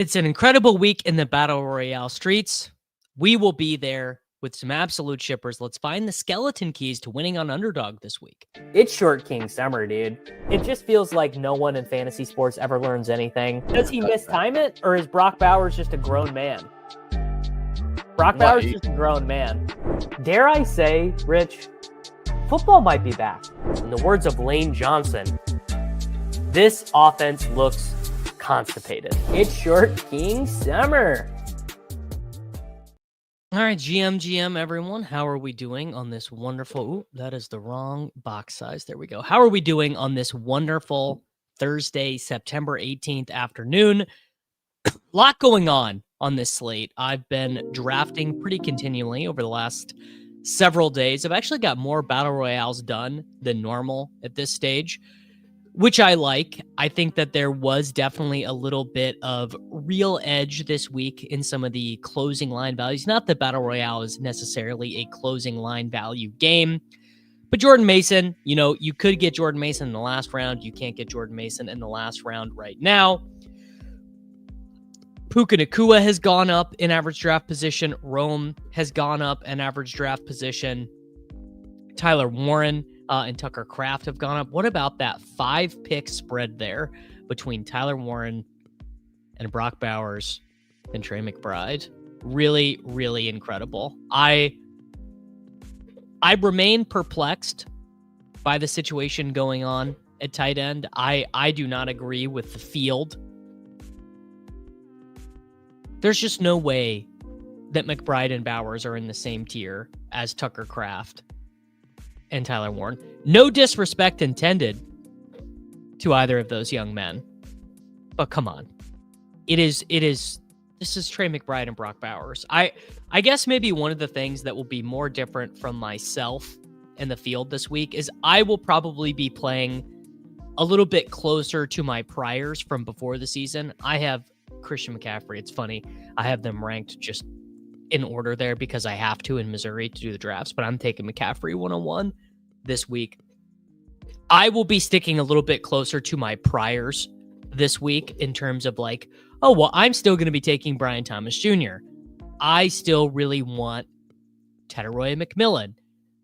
It's an incredible week in the Battle Royale streets. We will be there with some absolute shippers. Let's find the skeleton keys to winning on Underdog this week. It's Short King Summer, dude. It just feels like no one in fantasy sports ever learns anything. Does he mistime it, or is Brock Bowers just a grown man? Brock Bowers is just a grown man. Dare I say, Rich, football might be back. In the words of Lane Johnson, this offense looks constipated. It's Short King Summer. All right, GM, everyone. How are we doing on this wonderful... Ooh, that is the wrong box size. There we go. How are we doing on this wonderful Thursday, September 18th afternoon? A lot going on this slate. I've been drafting pretty continually over the last several days. I've actually got more Battle Royales done than normal at this stage, which I like. I think that there was definitely a little bit of real edge this week in some of the closing line values. Not that Battle Royale is necessarily a closing line value game, but Jordan Mason, you could get Jordan Mason in the last round. You can't get Jordan Mason in the last round right now. Puka Nacua has gone up in average draft position. Rome has gone up in average draft position. Tyler Warren and Tucker Kraft have gone up. What about that 5-pick spread there between Tyler Warren and Brock Bowers and Trey McBride? Really, really incredible. I remain perplexed by the situation going on at tight end. I do not agree with the field. There's just no way that McBride and Bowers are in the same tier as Tucker Kraft and Tyler Warren. No disrespect intended to either of those young men, but come on. This is Trey McBride and Brock Bowers. I guess maybe one of the things that will be more different from myself in the field this week is I will probably be playing a little bit closer to my priors from before the season. I have Christian McCaffrey. It's funny. I have them ranked just in order there because I have to in Missouri to do the drafts, but I'm taking McCaffrey 101 this week. I will be sticking a little bit closer to my priors this week in terms of I'm still going to be taking Brian Thomas Jr. I still really want Tedoroy McMillan.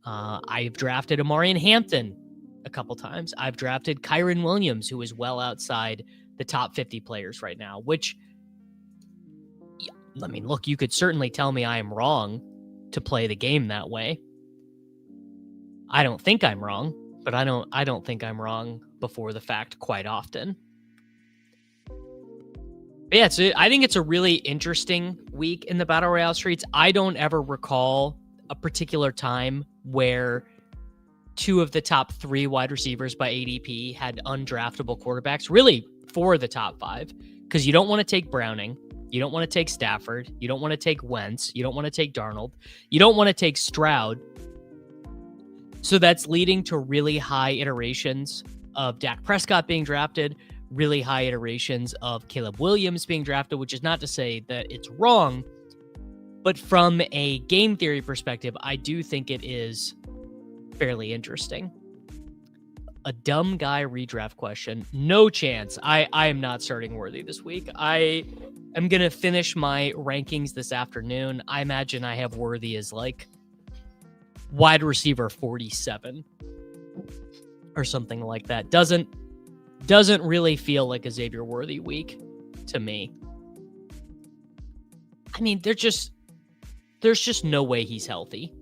I've drafted Amarian Hampton a couple times. I've drafted Kyron Williams, who is well outside the top 50 players right now, which, look, you could certainly tell me I am wrong to play the game that way. I don't think I'm wrong, but I don't think I'm wrong before the fact quite often. But yeah, I think it's a really interesting week in the Battle Royale streets. I don't ever recall a particular time where two of the top 3 wide receivers by ADP had undraftable quarterbacks, really 4 of the top 5, because you don't want to take Browning. You don't want to take Stafford. You don't want to take Wentz. You don't want to take Darnold. You don't want to take Stroud. So that's leading to really high iterations of Dak Prescott being drafted, really high iterations of Caleb Williams being drafted, which is not to say that it's wrong, but from a game theory perspective, I do think it is fairly interesting. A dumb guy redraft question. No chance. I am not starting Worthy this week. I am going to finish my rankings this afternoon. I imagine I have Worthy as wide receiver 47 or something like that. Doesn't really feel like a Xavier Worthy week to me. There's just no way he's healthy.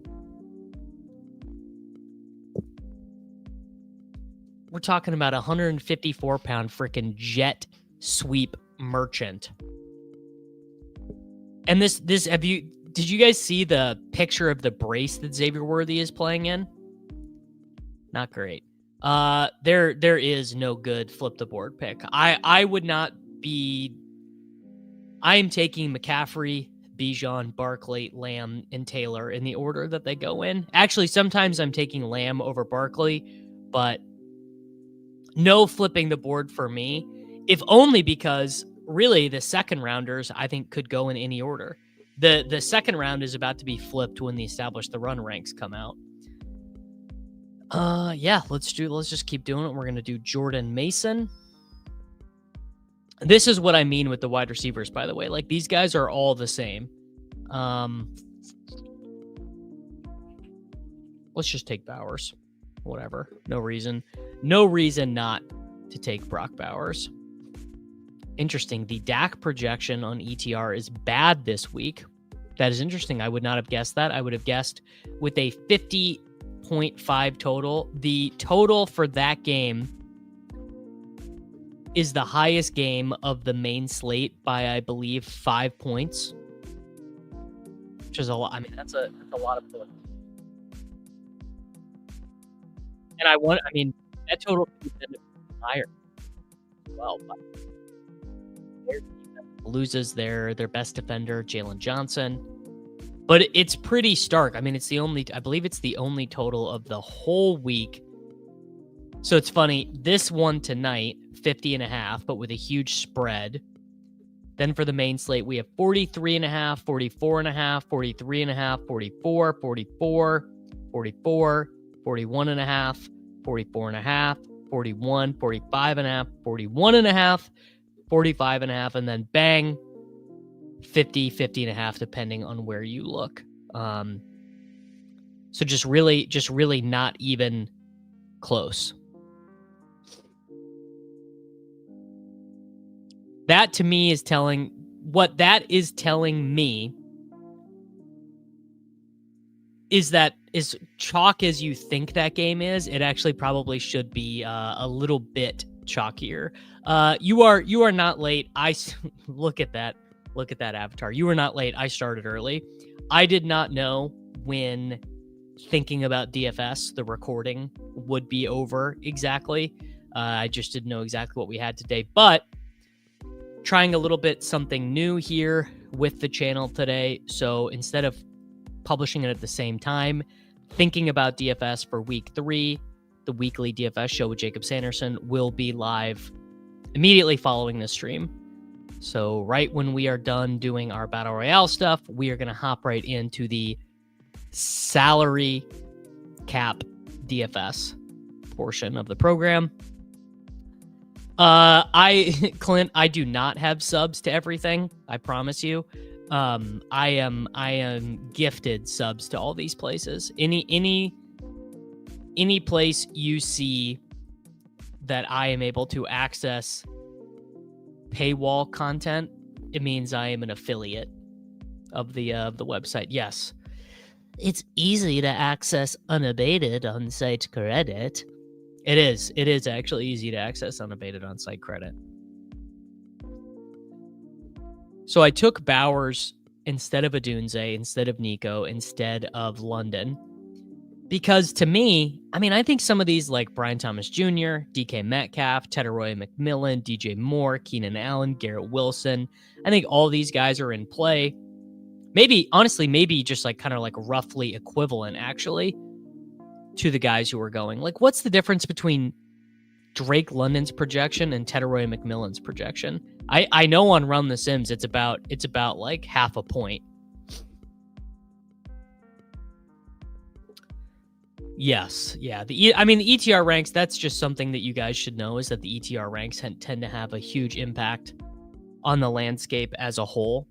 We're talking about a 154-pound freaking jet sweep merchant. And did you guys see the picture of the brace that Xavier Worthy is playing in? Not great. There is no good flip the board pick. I would not be. I am taking McCaffrey, Bijan, Barkley, Lamb, and Taylor in the order that they go in. Actually, sometimes I'm taking Lamb over Barkley, but no flipping the board for me, if only because really the second rounders I think could go in any order. The second round is about to be flipped when the Establish the Run ranks come out. Yeah, let's just keep doing it. We're going to do Jordan Mason. This is what I mean with the wide receivers, by the way. Like, these guys are all the same. Let's just take Bowers. Whatever. No reason not to take Brock Bowers. Interesting. The Dak projection on ETR is bad this week. That is interesting. I would not have guessed that. I would have guessed with a 50.5 total. The total for that game is the highest game of the main slate by, I believe, 5 points. Which is a lot. I mean, that's a lot of points. And that total could have been higher as well. Palooza's their best defender, Jalen Johnson. But it's pretty stark. I mean, I believe it's the only total of the whole week. So it's funny, this one tonight, 50.5, but with a huge spread. Then for the main slate, we have 43.5, 44.5, 43.5, 44, 44, 44, 41.5, 44.5, 41, 45.5, 41.5, 45.5, and then bang, 50, 50.5, depending on where you look. So just really not even close. That to me is telling me is that as chalk as you think that game is, it actually probably should be a little bit chalkier. You are not late. Look at that avatar. You were not late. I started early. I did not know when thinking about DFS, the recording would be over exactly. I just didn't know exactly what we had today, but trying a little bit something new here with the channel today. So instead of publishing it at the same time, thinking about DFS for week 3, the weekly DFS show with Jacob Sanderson will be live immediately following this stream. So right when we are done doing our Battle Royale stuff, we are going to hop right into the salary cap DFS portion of the program. Clint, I do not have subs to everything. I promise you. I am gifted subs to all these places. Any place you see that I am able to access paywall content, it means I am an affiliate of the website. Yes. It's easy to access unabated on-site credit. It is actually easy to access unabated on-site credit. So I took Bowers instead of Adunze, instead of Nico, instead of London. Because to me, I think some of these like Brian Thomas Jr., DK Metcalf, Tedoroy McMillan, DJ Moore, Keenan Allen, Garrett Wilson, I think all these guys are in play. Maybe just like kind of like roughly equivalent actually to the guys who are going. Like, what's the difference between Drake London's projection and Tedoroy McMillan's projection? I know on Run the Sims it's about like half a point. Yes, yeah. The ETR ranks, that's just something that you guys should know, is that the ETR ranks tend to have a huge impact on the landscape as a whole.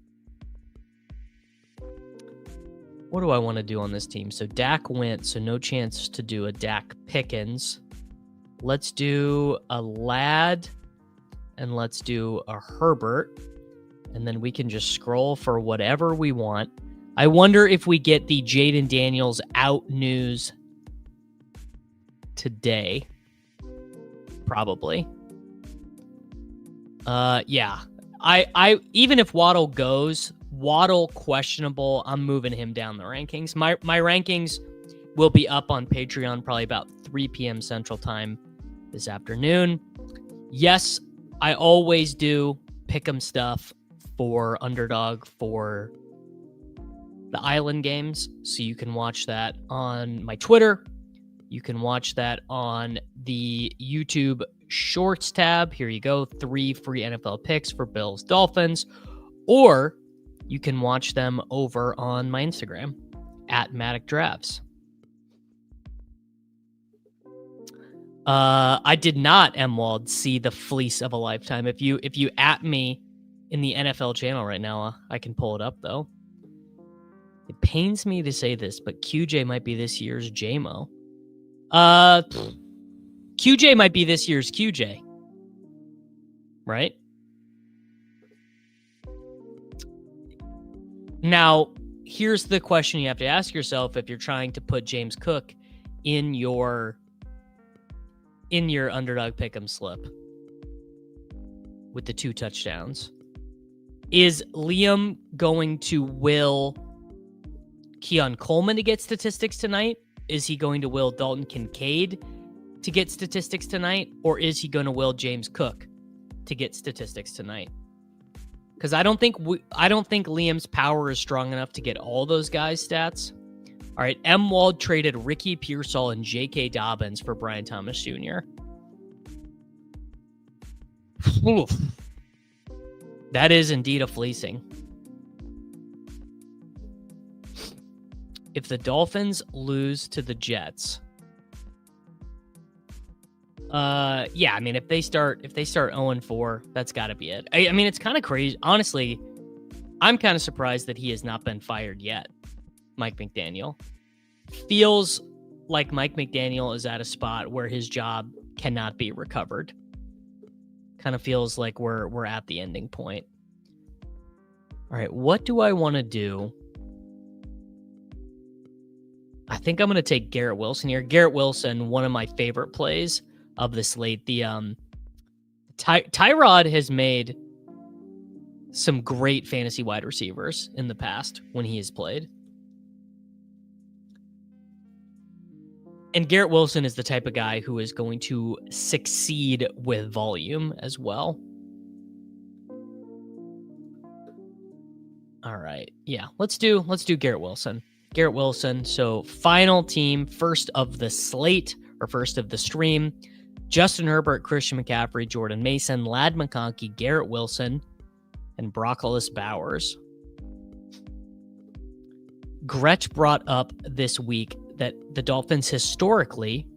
What do I want to do on this team? So Dak went, so no chance to do a Dak Pickens. Let's do a Ladd, and let's do a Herbert, and then we can just scroll for whatever we want. I wonder if we get the Jaden Daniels out news today. Probably. Yeah. I even if Waddle goes, Waddle questionable, I'm moving him down the rankings. My rankings will be up on Patreon probably about 3 p.m. Central Time this afternoon. Yes, I always do pick'em stuff for Underdog for the Island games, so you can watch that on my Twitter. You can watch that on the YouTube Shorts tab. Here you go, 3 free NFL picks for Bills Dolphins, or you can watch them over on my Instagram at Matic Drafts. I did not, Emwald, see the fleece of a lifetime. If you at me in the NFL channel right now, I can pull it up though. It pains me to say this, but QJ might be this year's JMO. QJ might be this year's QJ. Right? Now, here's the question you have to ask yourself if you're trying to put James Cook in your underdog pick'em slip with the 2 touchdowns. Is Liam going to will Keon Coleman to get statistics tonight? Is he going to will Dalton Kincaid to get statistics tonight? Or is he going to will James Cook to get statistics tonight? Because I don't think Liam's power is strong enough to get all those guys' stats. All right, M. Wald traded Ricky Pearsall and J.K. Dobbins for Brian Thomas Jr. Oof. That is indeed a fleecing. If the Dolphins lose to the Jets, yeah, I mean, if they start 0-4, that's got to be it. I mean, it's kind of crazy. Honestly, I'm kind of surprised that he has not been fired yet. Mike McDaniel. Feels like Mike McDaniel is at a spot where his job cannot be recovered. Kind of feels like we're at the ending point. All right, what do I want to do? I think I'm going to take Garrett Wilson here. Garrett Wilson, one of my favorite plays of the slate. The Tyrod has made some great fantasy wide receivers in the past when he has played. And Garrett Wilson is the type of guy who is going to succeed with volume as well. All right. Yeah, let's do Garrett Wilson. Garrett Wilson. So final team, first of the slate or first of the stream. Justin Herbert, Christian McCaffrey, Jordan Mason, Ladd McConkey, Garrett Wilson, and Brockless Bowers. Gretsch brought up this week that the Dolphins historically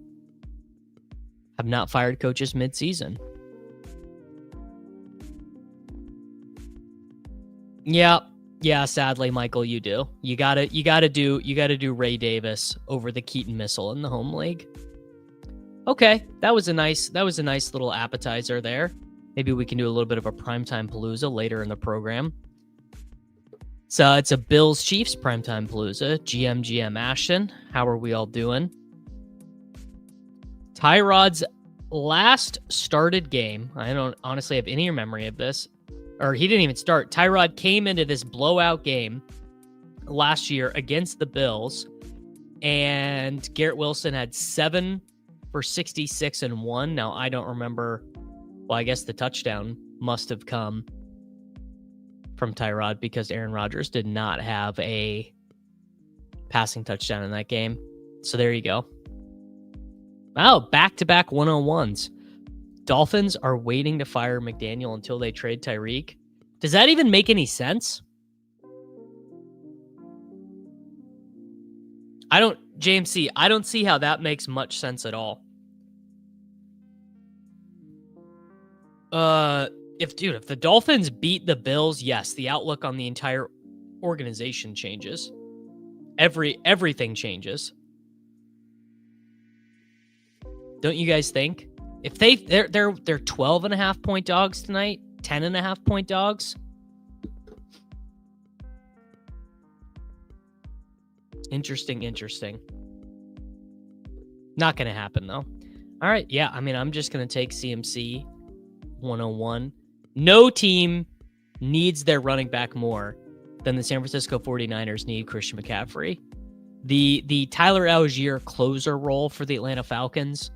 have not fired coaches mid-season. Yeah, sadly, Michael, you do. You gotta do Ray Davis over the Keaton missile in the home league. Okay, that was a nice little appetizer there. Maybe we can do a little bit of a primetime Palooza later in the program. So it's a Bills Chiefs primetime Palooza. GM Ashton, how are we all doing? Tyrod's last started game, I don't honestly have any memory of this, or he didn't even start. Tyrod came into this blowout game last year against the Bills, and Garrett Wilson had 7 for 66 and 1. Now, I don't remember. Well, I guess the touchdown must have come from Tyrod because Aaron Rodgers did not have a passing touchdown in that game. So there you go. Wow, back-to-back 101s. Dolphins are waiting to fire McDaniel until they trade Tyreek. Does that even make any sense? James C., I don't see how that makes much sense at all. If the Dolphins beat the Bills, yes, the outlook on the entire organization changes. Everything changes. Don't you guys think? If they're 12.5 point dogs tonight, 10.5 point dogs. Interesting. Not going to happen though. All right, yeah, I mean, I'm just going to take CMC 101. No team needs their running back more than the San Francisco 49ers need Christian McCaffrey. The Tyler Algier closer role for the Atlanta Falcons,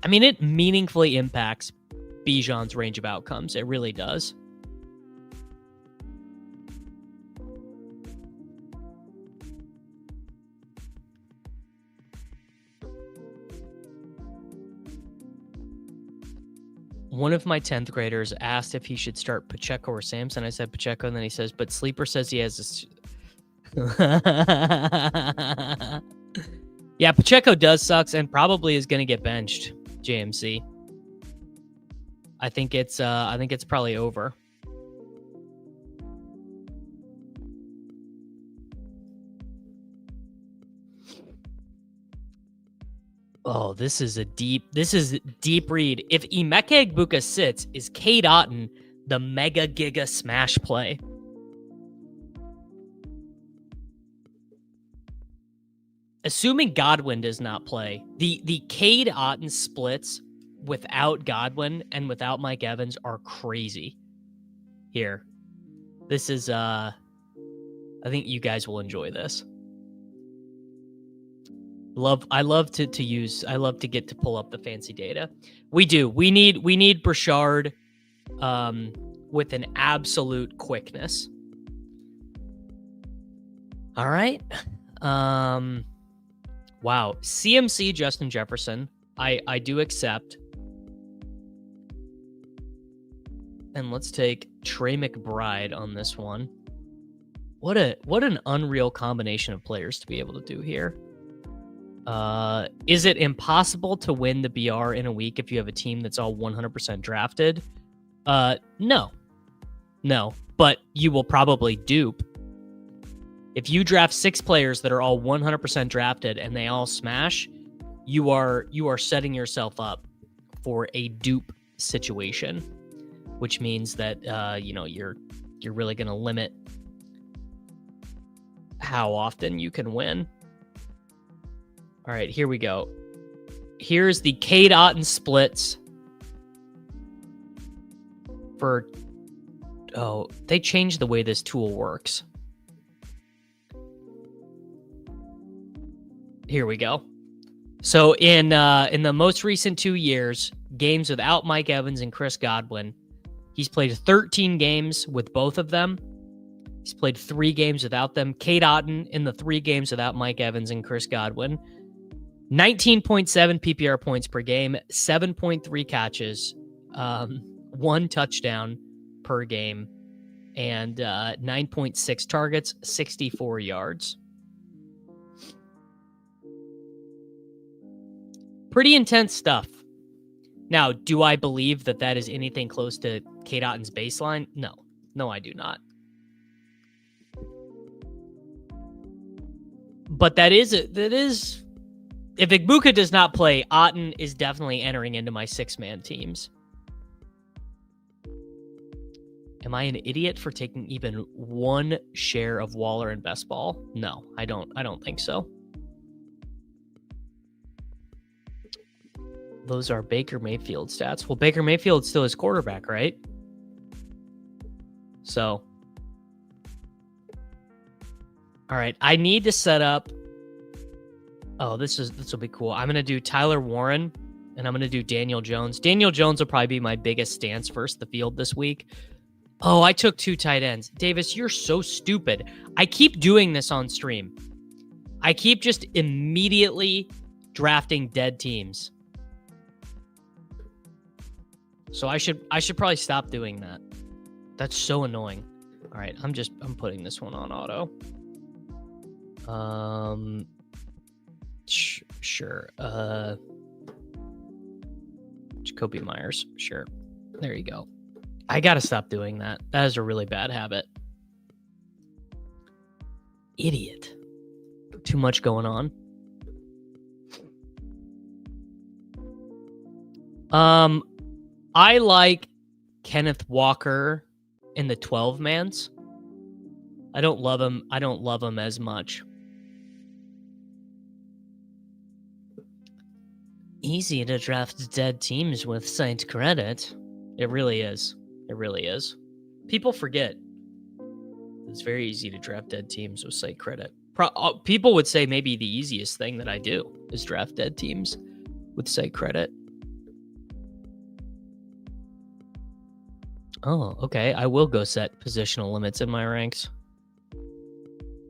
I mean, it meaningfully impacts Bijan's range of outcomes. It really does. One of my 10th graders asked if he should start Pacheco or Samson. I said Pacheco, and then he says, but Sleeper says he has a... Yeah, Pacheco does sucks and probably is going to get benched. JMC. I think it's probably over. Oh, this is deep read. If Emeka Egbuka sits, is Cade Otton the mega giga smash play? Assuming Godwin does not play, the Cade Otton splits without Godwin and without Mike Evans are crazy. Here. This is I think you guys will enjoy this. I love to get to pull up the fancy data. We do. We need Brashard with an absolute quickness. All right. Wow. CMC Justin Jefferson. I do accept. And let's take Trey McBride on this one. What an unreal combination of players to be able to do here. Is it impossible to win the BR in a week if you have a team that's all 100% drafted? No, but you will probably dupe. If you draft 6 players that are all 100% drafted and they all smash, you are setting yourself up for a dupe situation, which means that you're really going to limit how often you can win. All right, here we go. Here's the Cade Otton splits for... Oh, they changed the way this tool works. Here we go. So in the most recent 2 years, games without Mike Evans and Chris Godwin, he's played 13 games with both of them. He's played 3 games without them. Cade Otton in the 3 games without Mike Evans and Chris Godwin. 19.7 PPR points per game, 7.3 catches, 1 touchdown per game, and 9.6 targets, 64 yards. Pretty intense stuff. Now, do I believe that that is anything close to Cade Otton's baseline? No. No, I do not. But that is if Egbuka does not play, Otton is definitely entering into my 6-man teams. Am I an idiot for taking even 1 share of Waller and best ball? No, I don't think so. Those are Baker Mayfield stats. Well, Baker Mayfield's still his quarterback, right? So, all right, I need to set up. Oh, this will be cool. I'm going to do Tyler Warren, and I'm going to do Daniel Jones. Daniel Jones will probably be my biggest stance versus the field this week. Oh, I took 2 tight ends. Davis, you're so stupid. I keep doing this on stream. I keep just immediately drafting dead teams. So I should probably stop doing that. That's so annoying. All right, I'm putting this one on auto. Sure. Jacoby Myers. Sure. There you go. I gotta stop doing that. That is a really bad habit. Idiot. Too much going on. I like Kenneth Walker in the 12-mans. I don't love him as much. Easy to draft dead teams with site credit. It really is. It really is. People forget. It's very easy to draft dead teams with site credit. People would say maybe the easiest thing that I do is draft dead teams with site credit. Oh, okay. I will go set positional limits in my ranks.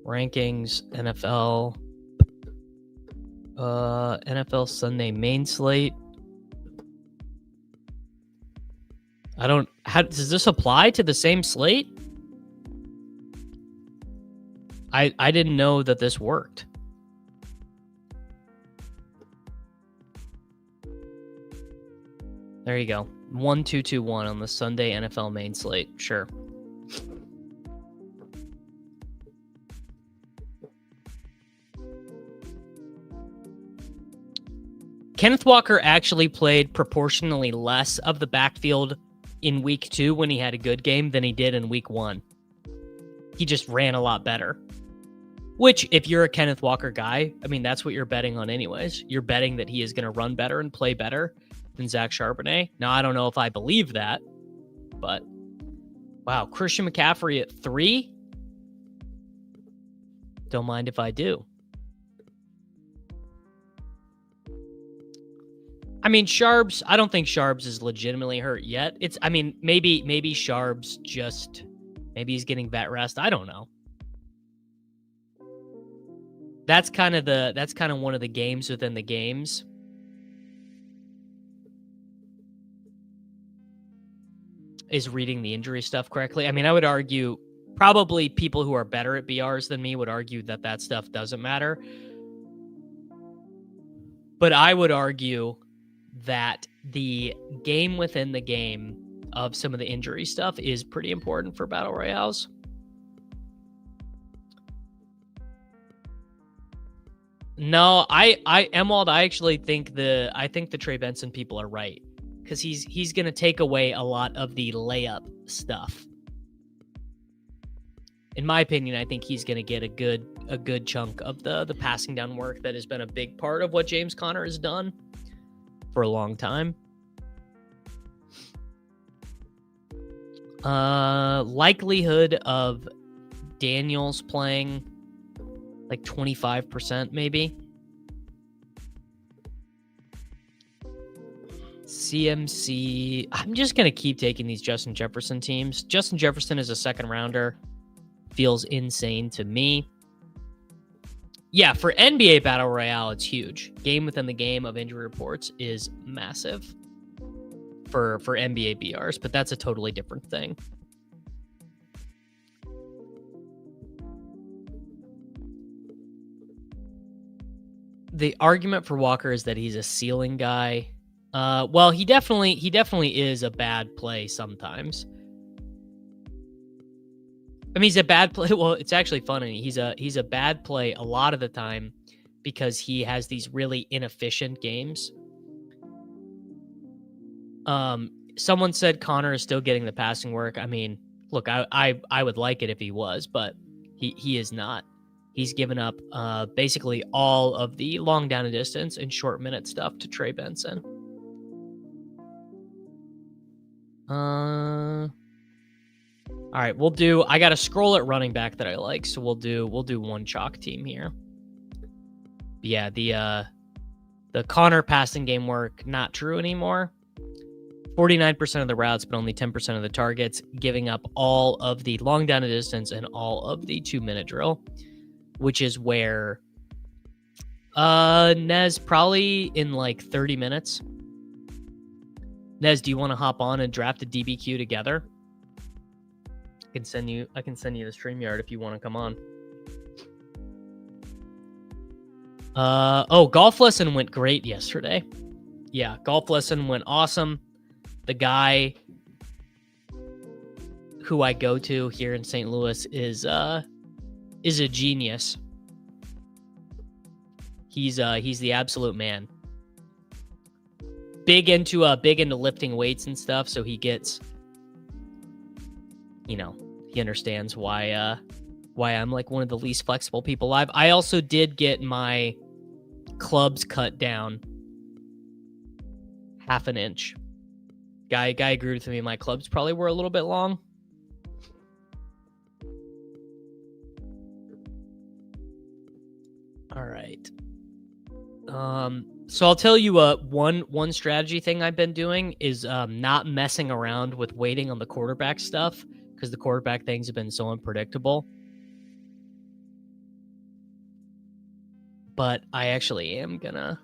Rankings, NFL. NFL Sunday main slate. Does this apply to the same slate? I didn't know that this worked. There you go. 1-2-2-1 on the Sunday NFL main slate. Sure. Kenneth Walker actually played proportionally less of the backfield in week 2 when he had a good game than he did in week 1. He just ran a lot better. Which, if you're a Kenneth Walker guy, I mean, that's what you're betting on anyways. You're betting that he is going to run better and play better than Zach Charbonnet. Now, I don't know if I believe that, but wow, Christian McCaffrey at 3? Don't mind if I do. I mean, Sharbs, I don't think Sharbs is legitimately hurt yet. Maybe Sharbs maybe he's getting vet rest. I don't know. That's kind of one of the games within the games. Is reading the injury stuff correctly. I mean, I would argue probably people who are better at BRs than me would argue that stuff doesn't matter. But I would argue that the game within the game of some of the injury stuff is pretty important for battle royales. No, Emwald, I actually think the Trey Benson people are right, because he's going to take away a lot of the layup stuff. In my opinion, I think he's going to get a good chunk of the passing down work that has been a big part of what James Conner has done for a long time. Likelihood of Daniels playing like 25% maybe. CMC, I'm just going to keep taking these Justin Jefferson teams. Justin Jefferson is a second rounder. Feels insane to me. Yeah, for NBA Battle Royale, it's huge. Game within the game of injury reports is massive for NBA BRs, but that's a totally different thing. The argument for Walker is that he's a ceiling guy. Well, he definitely is a bad play sometimes. I mean, he's a bad play. Well, it's actually funny. He's a bad play a lot of the time because he has these really inefficient games. Someone said Connor is still getting the passing work. I mean, look, I would like it if he was, but he is not. He's given up basically all of the long down and distance and short minute stuff to Trey Benson. All right, I got a scroll at running back that I like, so we'll do one chalk team here. Yeah, the Connor passing game work, not true anymore. 49% of the routes, but only 10% of the targets, giving up all of the long down and distance and all of the 2-minute drill, which is where Nez probably in like 30 minutes. Nez, do you want to hop on and draft a DBQ together? I can send you the StreamYard if you want to come on. Golf lesson went great yesterday. Yeah, golf lesson went awesome. The guy who I go to here in St. Louis is a genius. He's the absolute man. Big into lifting weights and stuff, so he gets, he understands why I'm like one of the least flexible people alive. I also did get my clubs cut down half an inch. Guy agreed with me. My clubs probably were a little bit long. All right. So I'll tell you one strategy thing I've been doing is not messing around with waiting on the quarterback stuff, because the quarterback things have been so unpredictable. But I actually am gonna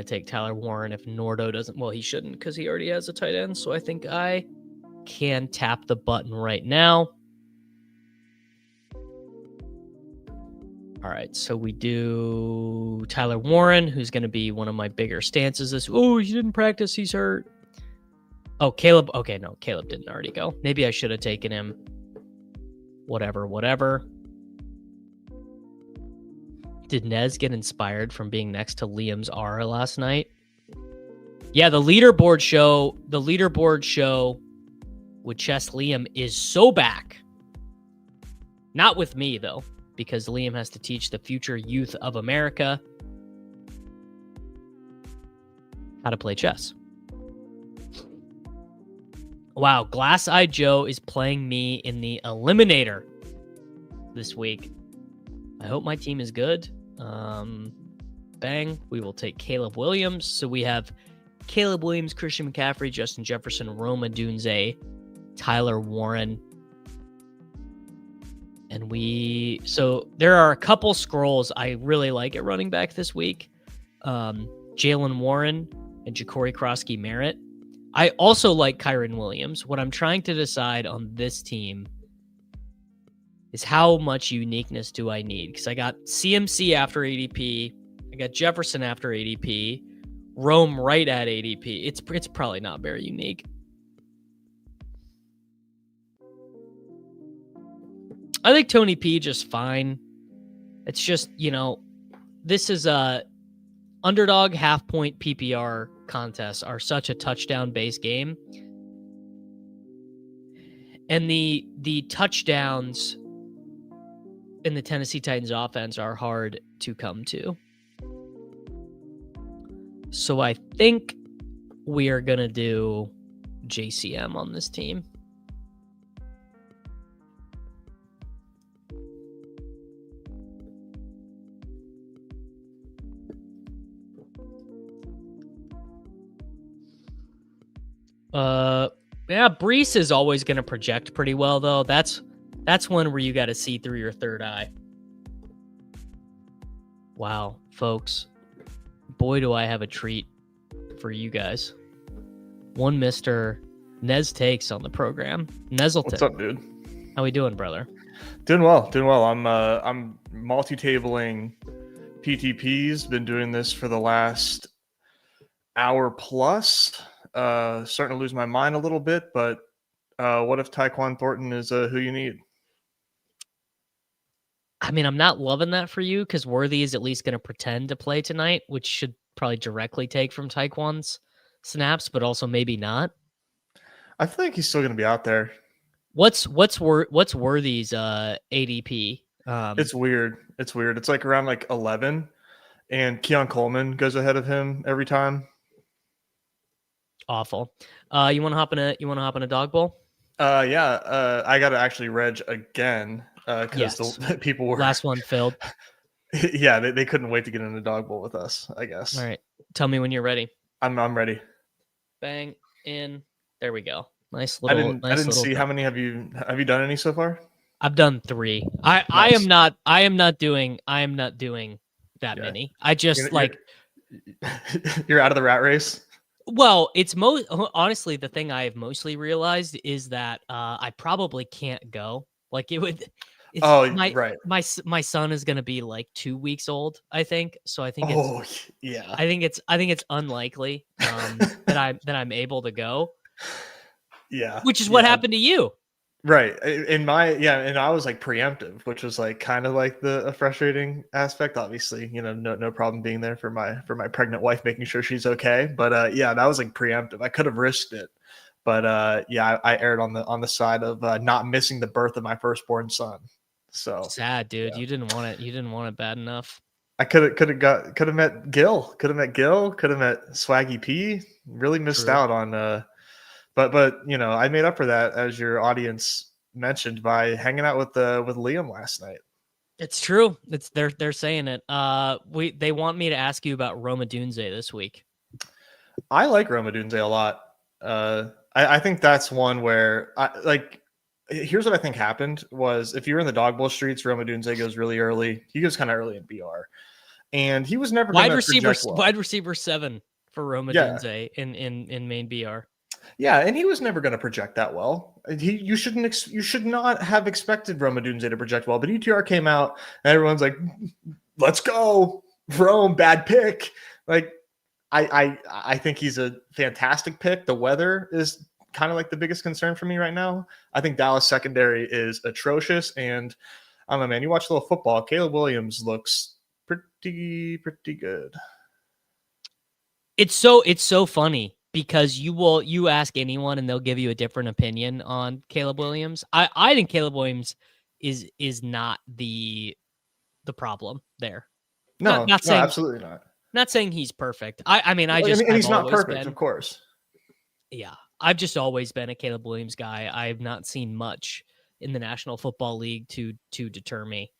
take Tyler Warren if Nordo doesn't. Well, he shouldn't, because he already has a tight end. So I think I can tap the button right now. All right, so we do Tyler Warren, who's going to be one of my bigger stances. Oh, he didn't practice. He's hurt. Oh, Caleb. Okay, no, Caleb didn't already go. Maybe I should have taken him. Whatever. Did Nez get inspired from being next to Liam's R last night? Yeah, the leaderboard show with Chess Liam is so back. Not with me, though, because Liam has to teach the future youth of America how to play chess. Wow, Glass-Eyed Joe is playing me in the Eliminator this week. I hope my team is good. Bang. We will take Caleb Williams. So we have Caleb Williams, Christian McCaffrey, Justin Jefferson, Roma Dunze, Tyler Warren. And so there are a couple scrolls I really like at running back this week. Jalen Warren and Ja'Cory Krosky-Merritt. I also like Kyron Williams. What I'm trying to decide on this team is how much uniqueness do I need? Because I got CMC after ADP. I got Jefferson after ADP. Rome right at ADP. It's probably not very unique. I think Tony P just fine. It's just, this is a underdog half-point PPR contests are such a touchdown-based game. And the touchdowns in the Tennessee Titans offense are hard to come to. So I think we are going to do JCM on this team. Yeah, Brees is always going to project pretty well, though. That's one where you got to see through your third eye. Wow, folks. Boy, do I have a treat for you guys. One Mr. Nez Takes on the program. Nezelton. What's up, dude? How we doing, brother? Doing well. I'm multi-tabling PTPs. Been doing this for the last hour plus. Starting to lose my mind a little bit, but what if Tyquan Thornton is who you need? I mean, I'm not loving that for you because Worthy is at least going to pretend to play tonight, which should probably directly take from Tyquan's snaps, but also maybe not. I feel like he's still going to be out there. What's Worthy's ADP? It's weird. It's like around like 11, and Keon Coleman goes ahead of him every time. Awful. You want to hop in a dog bowl? Yeah. I got to actually reg again because the people were last one filled. Yeah, they couldn't wait to get in the dog bowl with us, I guess. All right. Tell me when you're ready. I'm ready. Bang in. There we go. Nice little. I didn't see how many have you done any so far? I've done 3. Nice. I am not doing that many. I just you're out of the rat race. Well, it's honestly the thing I have mostly realized is that I probably can't go. Like it would. Right. My son is gonna be like 2 weeks old, I think. So I think yeah. I think it's unlikely that I'm able to go. Yeah. Which is what happened to you. Right. And I was like preemptive, which was like kind of like the frustrating aspect. Obviously, no problem being there for my pregnant wife, making sure she's okay. But that was like preemptive. I could have risked it. But I erred on the side of not missing the birth of my firstborn son. So sad, dude. Yeah. You didn't want it bad enough. I could have met Gil. Could have met Swaggy P. Really missed out on but I made up for that, as your audience mentioned, by hanging out with Liam last night. It's true. They're saying it. They want me to ask you about Roma Dunze this week. I like Roma Dunze a lot. I think that's one where here's what I think happened was, if you're in the dog bowl streets, Roma Dunze goes really early. He goes kind of early in BR, and he was never wide receiver 7 for Roma Dunze in main BR. Yeah, and he was never going to project that well. You should not have expected Rome Odunze to project well. But ETR came out, and everyone's like, "Let's go, Rome, bad pick." Like, I think he's a fantastic pick. The weather is kind of like the biggest concern for me right now. I think Dallas secondary is atrocious, and I don't know, man. You watch a little football. Caleb Williams looks pretty good. It's so funny because you ask anyone and they'll give you a different opinion on Caleb Williams. I think Caleb Williams is not the problem there. No, not saying, absolutely not. Not saying he's perfect. I mean, and he's not perfect, of course. Yeah, I've just always been a Caleb Williams guy. I've not seen much in the National Football League to deter me.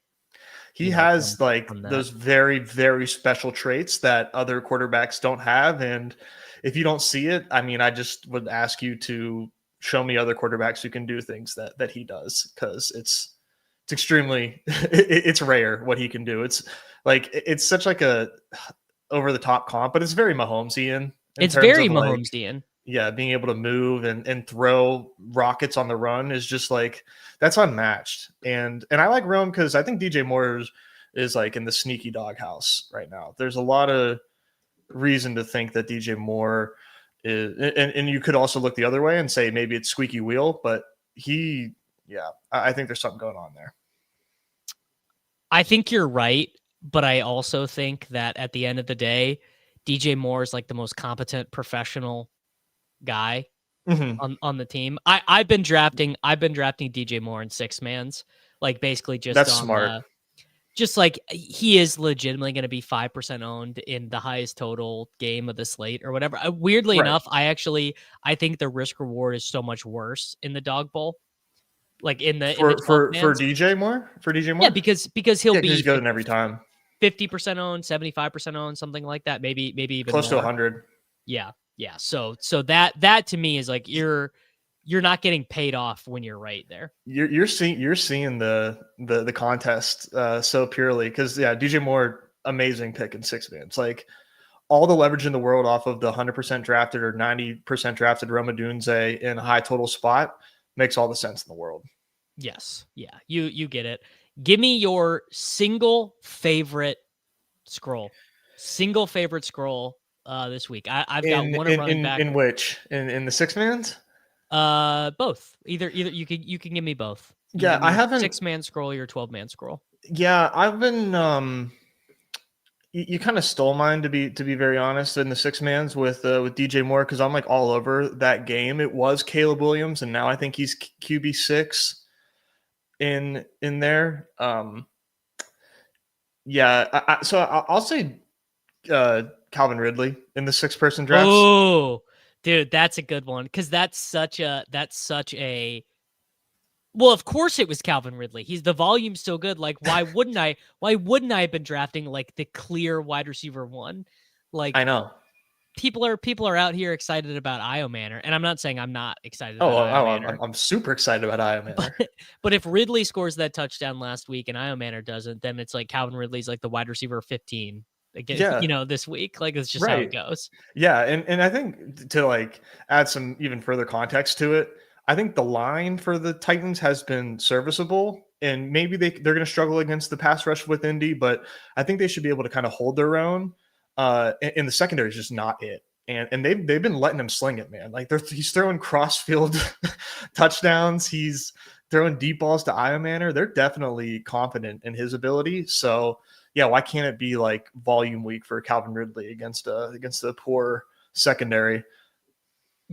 He has from those very, very special traits that other quarterbacks don't have. And if you don't see it, I mean, I just would ask you to show me other quarterbacks who can do things that he does, because it's extremely it's rare what he can do. It's like it's such like a over the top comp, but it's very Mahomesian. It's very Mahomesian. Yeah, being able to move and throw rockets on the run is just like, that's unmatched. And I like Rome because I think DJ Moore is like in the sneaky doghouse right now. There's a lot of reason to think that DJ Moore is, and you could also look the other way and say maybe it's squeaky wheel, but I think there's something going on there. I think you're right, but I also think that at the end of the day, DJ Moore is like the most competent professional guy on the team. I've been drafting DJ Moore in 6-mans, like basically just that's smart. Just like he is legitimately going to be 5% owned in the highest total game of the slate or whatever. Weirdly enough, I think the risk reward is so much worse in the dog bowl. Like in the for DJ Moore, yeah, because he'll be good every time. 50% owned, 75% owned, something like that. Maybe even close more. To 100. Yeah. So that to me is like you're not getting paid off when you're right there. You're seeing the contest so purely because DJ Moore, amazing pick in 6-man. It's like all the leverage in the world off of the 100% drafted or 90% drafted Rome Odunze in a high total spot makes all the sense in the world. Yes. Yeah. You get it. Give me your single favorite scroll this week. I've got one running back. In which? In the 6-mans? Both. Either you can give me both. I haven't 6-man scroll, your 12-man scroll. Yeah, I've been you kind of stole mine to be very honest in the 6-mans with DJ Moore, because I'm like all over that game. It was Caleb Williams, and now I think he's QB6 in there. So I'll say Calvin Ridley in the 6-person draft. Oh, dude, that's a good one, because that's such a well, of course it was Calvin Ridley. The volume's so good. Like, why wouldn't I have been drafting like the clear wide receiver one? Like, I know people are out here excited about Io Manor, and I'm not saying I'm not excited about Io Manor. I'm super excited about Io Manor. But if Ridley scores that touchdown last week and Io Manor doesn't, then it's like Calvin Ridley's like the wide receiver 15 again, this week. Like, it's just how it goes. Yeah, and I think to like add some even further context to it, I think the line for the Titans has been serviceable, and maybe they're going to struggle against the pass rush with Indy, but I think they should be able to kind of hold their own. And the secondary is just not it. And they've been letting him sling it, man. Like he's throwing cross-field touchdowns. He's throwing deep balls to Io Manor. They're definitely confident in his ability. So yeah, why can't it be like volume week for Calvin Ridley against the poor secondary?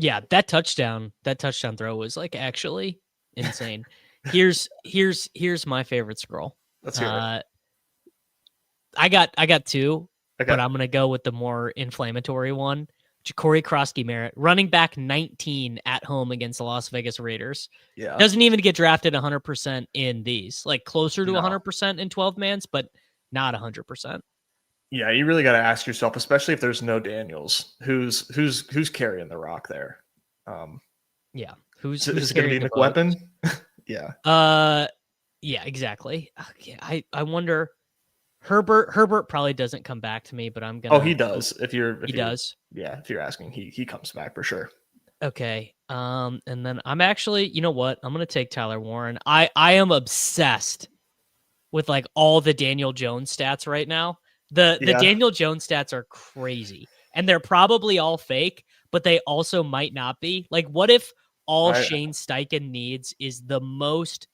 Yeah, that touchdown throw was like actually insane. Here's my favorite scroll. Let's hear it. I got two, but I'm gonna go with the more inflammatory one. Corey Krosky-Merritt, running back 19 at home against the Las Vegas Raiders. Yeah, doesn't even get drafted 100% in these, like closer to 100% in 12-mans, but not 100%. Yeah, you really got to ask yourself, especially if there's no Daniels, who's carrying the rock there. Yeah, who's is it going to be McWeapon? Yeah. Yeah, exactly. Okay, I wonder. Herbert probably doesn't come back to me, but I'm gonna. Oh, he does. If he does. Yeah, if you're asking, he comes back for sure. Okay. And then I'm actually, you know what? I'm gonna take Tyler Warren. I am obsessed with like all the Daniel Jones stats right now. The Yeah. Daniel Jones stats are crazy. And they're probably all fake, but they also might not be. Like, what if all I, Shane Steichen needs is the most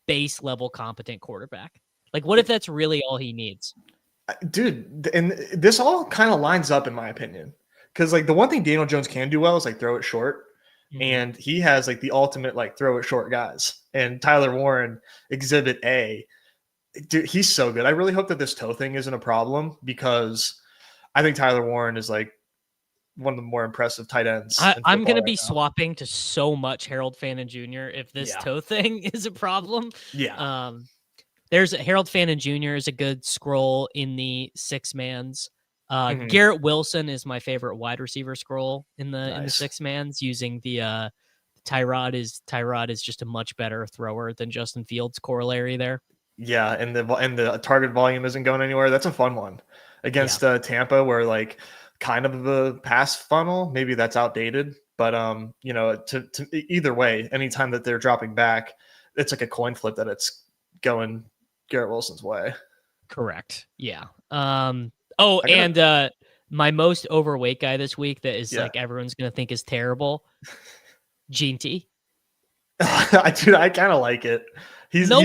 base level competent quarterback? Like, what if that's really all he needs? dude, and this all kind of lines up in my opinion. Because like the one thing Daniel Jones can do well is like throw it short. And he has like the ultimate like throw it short guys. And Tyler Warren, exhibit A. Dude, he's so good. I really hope that this toe thing isn't a problem because I think Tyler Warren is like one of the more impressive tight ends. I'm going to be now. swapping to so much Harold Fannin Jr. if this toe thing is a problem. Yeah. There's Harold Fannin Jr. is a good scroll in the 6-mans. Garrett Wilson is my favorite wide receiver scroll in the 6-mans using the Tyrod is just a much better thrower than Justin Fields corollary there. Yeah, and the target volume isn't going anywhere. That's a fun one against Tampa, where like kind of the pass funnel, maybe that's outdated, but you know, to either way, anytime that they're dropping back, it's like a coin flip that it's going Garrett Wilson's way. Correct. Yeah. And my most overweight guy this week that is like everyone's gonna think is terrible, Ginty. Dude, I kind of like it. No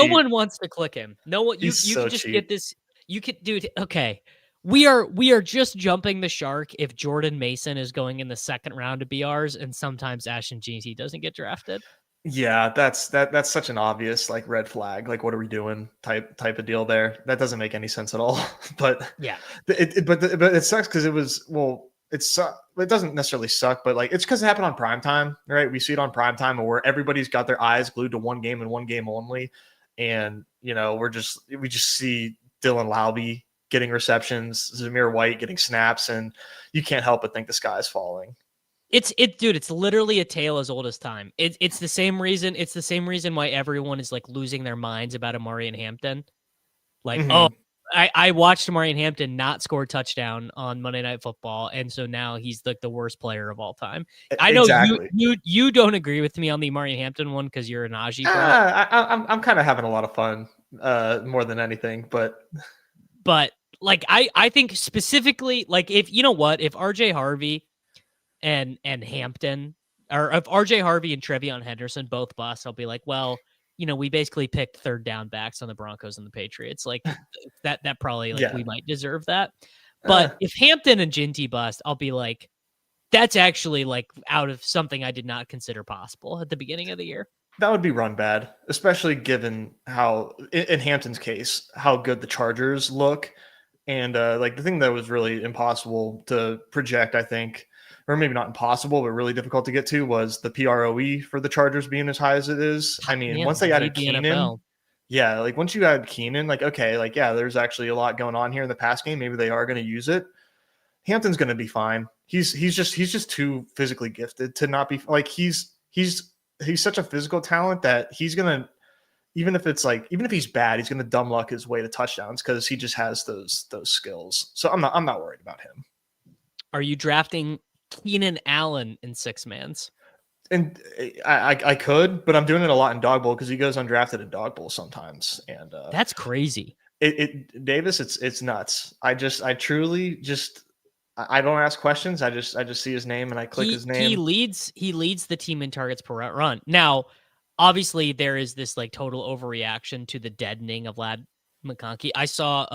one wants to click him. No one. You so can just cheap. get this. You could, dude. Okay, we are just jumping the shark if Jordan Mason is going in the second round of BRs, and sometimes Ashton Ginty doesn't get drafted. Yeah, that's such an obvious like red flag. Like, what are we doing? Type of deal there. That doesn't make any sense at all. But yeah, but it sucks because it was it doesn't necessarily suck, but like it's because it happened on primetime, right? We see it on primetime where everybody's got their eyes glued to one game and one game only, and you know we just see Dylan Laube getting receptions, Zamir White getting snaps, and you can't help but think the sky's falling. Dude, it's literally a tale as old as time. It's the same reason. It's the same reason why everyone is like losing their minds about Amari and Hampton. Like, I watched Amari and Hampton not score a touchdown on Monday Night Football, and so now he's like the worst player of all time. I know you don't agree with me on the Amari and Hampton one because you're a Najee. I'm kind of having a lot of fun, more than anything, but like I think specifically, like if you know what, if RJ Harvey and Hampton, or if RJ Harvey and Trevion Henderson both bust, I'll be like, well, you know, we basically picked third down backs on the Broncos and the Patriots. Like that probably we might deserve that. But if Hampton and Ginty bust, I'll be like, that's actually like out of something I did not consider possible at the beginning of the year. That would be run bad, especially given how, in Hampton's case, how good the Chargers look. And like the thing that was really impossible to project, I think, or maybe not impossible, but really difficult to get to, was the PROE for the Chargers being as high as it is. I mean, once they added Keenan, like once you add Keenan, like, okay, like, yeah, there's actually a lot going on here in the pass game. Maybe they are going to use it. Hampton's going to be fine. He's just too physically gifted to not be like, he's such a physical talent that he's going to, even if he's bad, he's going to dumb luck his way to touchdowns because he just has those skills. So I'm not worried about him. Are you drafting Keenan Allen in 6-mans? And I could, but I'm doing it a lot in Dog Bowl because he goes undrafted in Dog Bowl sometimes, and that's crazy. Davis, it's nuts. I truly just I don't ask questions. I just see his name and I click his name. He leads the team in targets per route run. Now, obviously, there is this like total overreaction to the deadening of Ladd McConkey. I saw.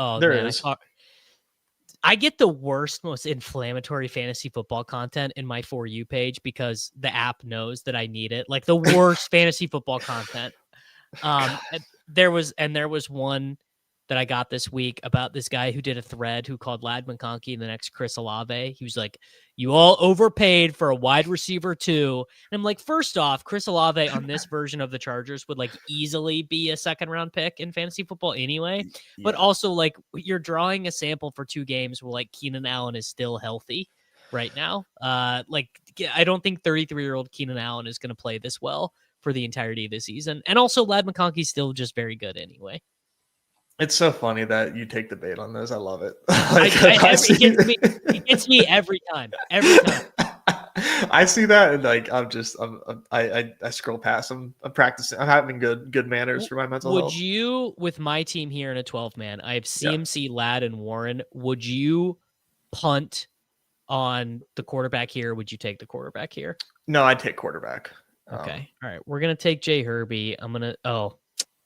I get the worst, most inflammatory fantasy football content in my For You page because the app knows that I need it. Like the worst fantasy football content. There was one that I got this week about this guy who did a thread who called Ladd McConkey the next Chris Olave. He was like, you all overpaid for a wide receiver too. And I'm like, first off, Chris Olave on this version of the Chargers would like easily be a second round pick in fantasy football anyway. Yeah. But also like you're drawing a sample for 2 games where like Keenan Allen is still healthy right now. Like I don't think 33-year-old Keenan Allen is going to play this well for the entirety of the season. And also Ladd McConkey's still just very good anyway. It's so funny that you take the bait on those. I love it. It gets me every time. Every time. I see that, and like I scroll past. I'm practicing. I'm having good manners for my mental Would health. you, with my team here in a 12-man, I have Yeah. CMC, Ladd, and Warren. Would you punt on the quarterback here? Would you take the quarterback here? No, I'd take quarterback. Okay. All right. We're going to take Jay Herbie. Well,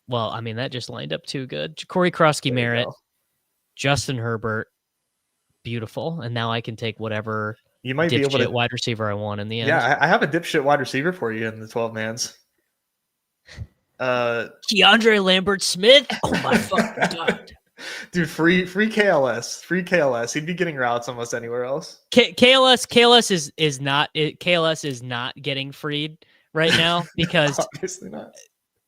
I mean, that just lined up too good. Corey Krosky Merritt, Justin Herbert. Beautiful. And now I can take whatever You might be able to wide receiver I want in the end. Yeah, I have a dipshit wide receiver for you in the 12-mans. Keandre Lambert Smith. Oh my fucking god. Dude, free KLS. He'd be getting routes almost anywhere else. KLS is not getting freed right now because obviously not.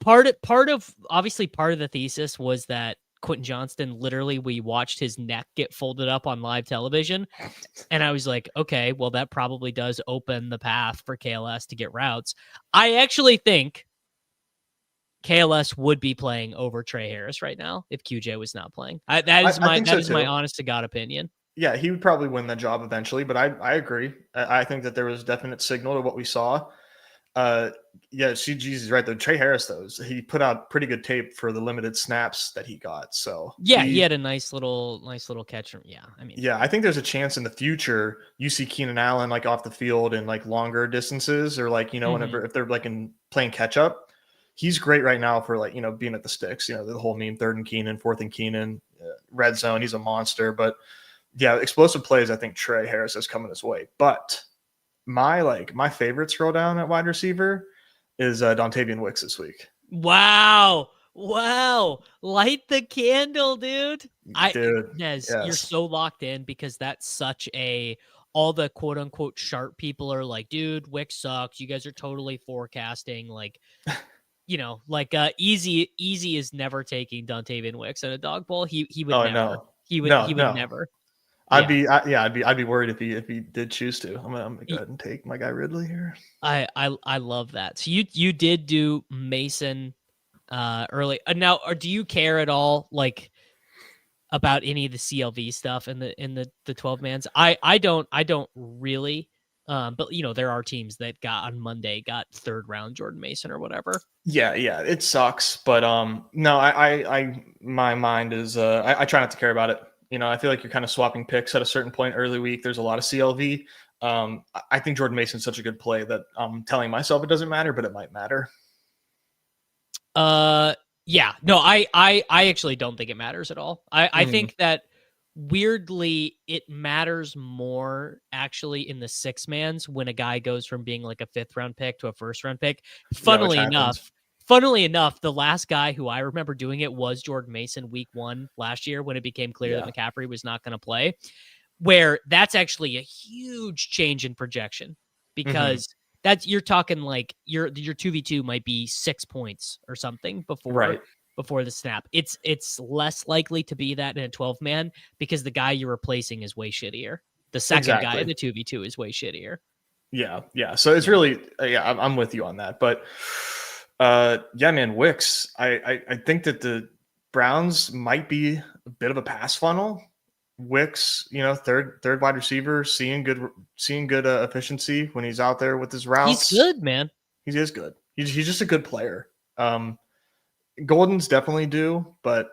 Part of the thesis was that Quentin Johnston, literally, we watched his neck get folded up on live television. And I was like, okay, well, that probably does open the path for KLS to get routes. I actually think KLS would be playing over Trey Harris right now if QJ was not playing. That is my honest to God opinion. Yeah, he would probably win that job eventually, but I agree. I think that there was definite signal to what we saw. Yeah, CG's right though. Trey Harris, though, he put out pretty good tape for the limited snaps that he got. So yeah, he had a nice little catch. Yeah, I mean, yeah, I think there's a chance in the future you see Keenan Allen like off the field in like longer distances, or like whenever if they're like playing catch up. He's great right now for like being at the sticks. The whole meme: 3rd and Keenan, 4th and Keenan, red zone. He's a monster. But yeah, explosive plays. I think Trey Harris is coming his way. But my favorite scroll down at wide receiver is Dontavian Wicks this week. Wow. Light the candle, dude. Yes. You're so locked in because that's such all the quote unquote sharp people are like, dude, Wicks sucks. You guys are totally forecasting. Like, Easy is never taking Dontavian Wicks at a dog bowl. He would never. No. He would never. I'd be worried if he did choose to. I'm gonna go ahead and take my guy Ridley here. I love that. So you did do Mason early. Now, or do you care at all like about any of the CLV stuff in the 12-mans? I don't really. But there are teams that got 3rd round Jordan Mason or whatever. Yeah, it sucks, but no, I my mind is I try not to care about it. I feel like you're kind of swapping picks at a certain point early week. There's a lot of CLV. I think Jordan Mason's such a good play that I'm telling myself it doesn't matter, but it might matter. Yeah, no, I actually don't think it matters at all. I think that weirdly it matters more actually in the 6-mans when a guy goes from being like a 5th round pick to a 1st round pick. Funnily enough, the last guy who I remember doing it was Jordan Mason week 1 last year when it became clear that McCaffrey was not going to play, where that's actually a huge change in projection because that's, you're talking like your 2v2 might be 6 points or something before the snap. It's less likely to be that in a 12-man because the guy you're replacing is way shittier. The second guy in the 2v2 is way shittier. Yeah. So it's really, I'm with you on that. But man, Wicks, I think that the Browns might be a bit of a pass funnel. Wicks, third wide receiver, seeing good efficiency when he's out there with his routes. He's good, man. He is good. He's just a good player. Golden's definitely due, but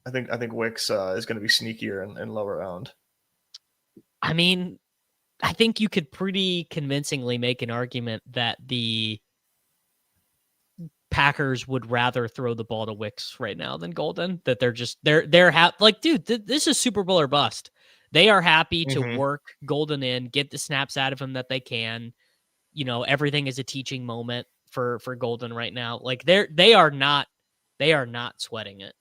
I think Wicks is going to be sneakier in lower round. I mean, I think you could pretty convincingly make an argument that the Packers would rather throw the ball to Wicks right now than Golden. That they're like, dude, this is Super Bowl or bust. They are happy to work Golden in, get the snaps out of him that they can. Everything is a teaching moment for Golden right now. Like they are not sweating it.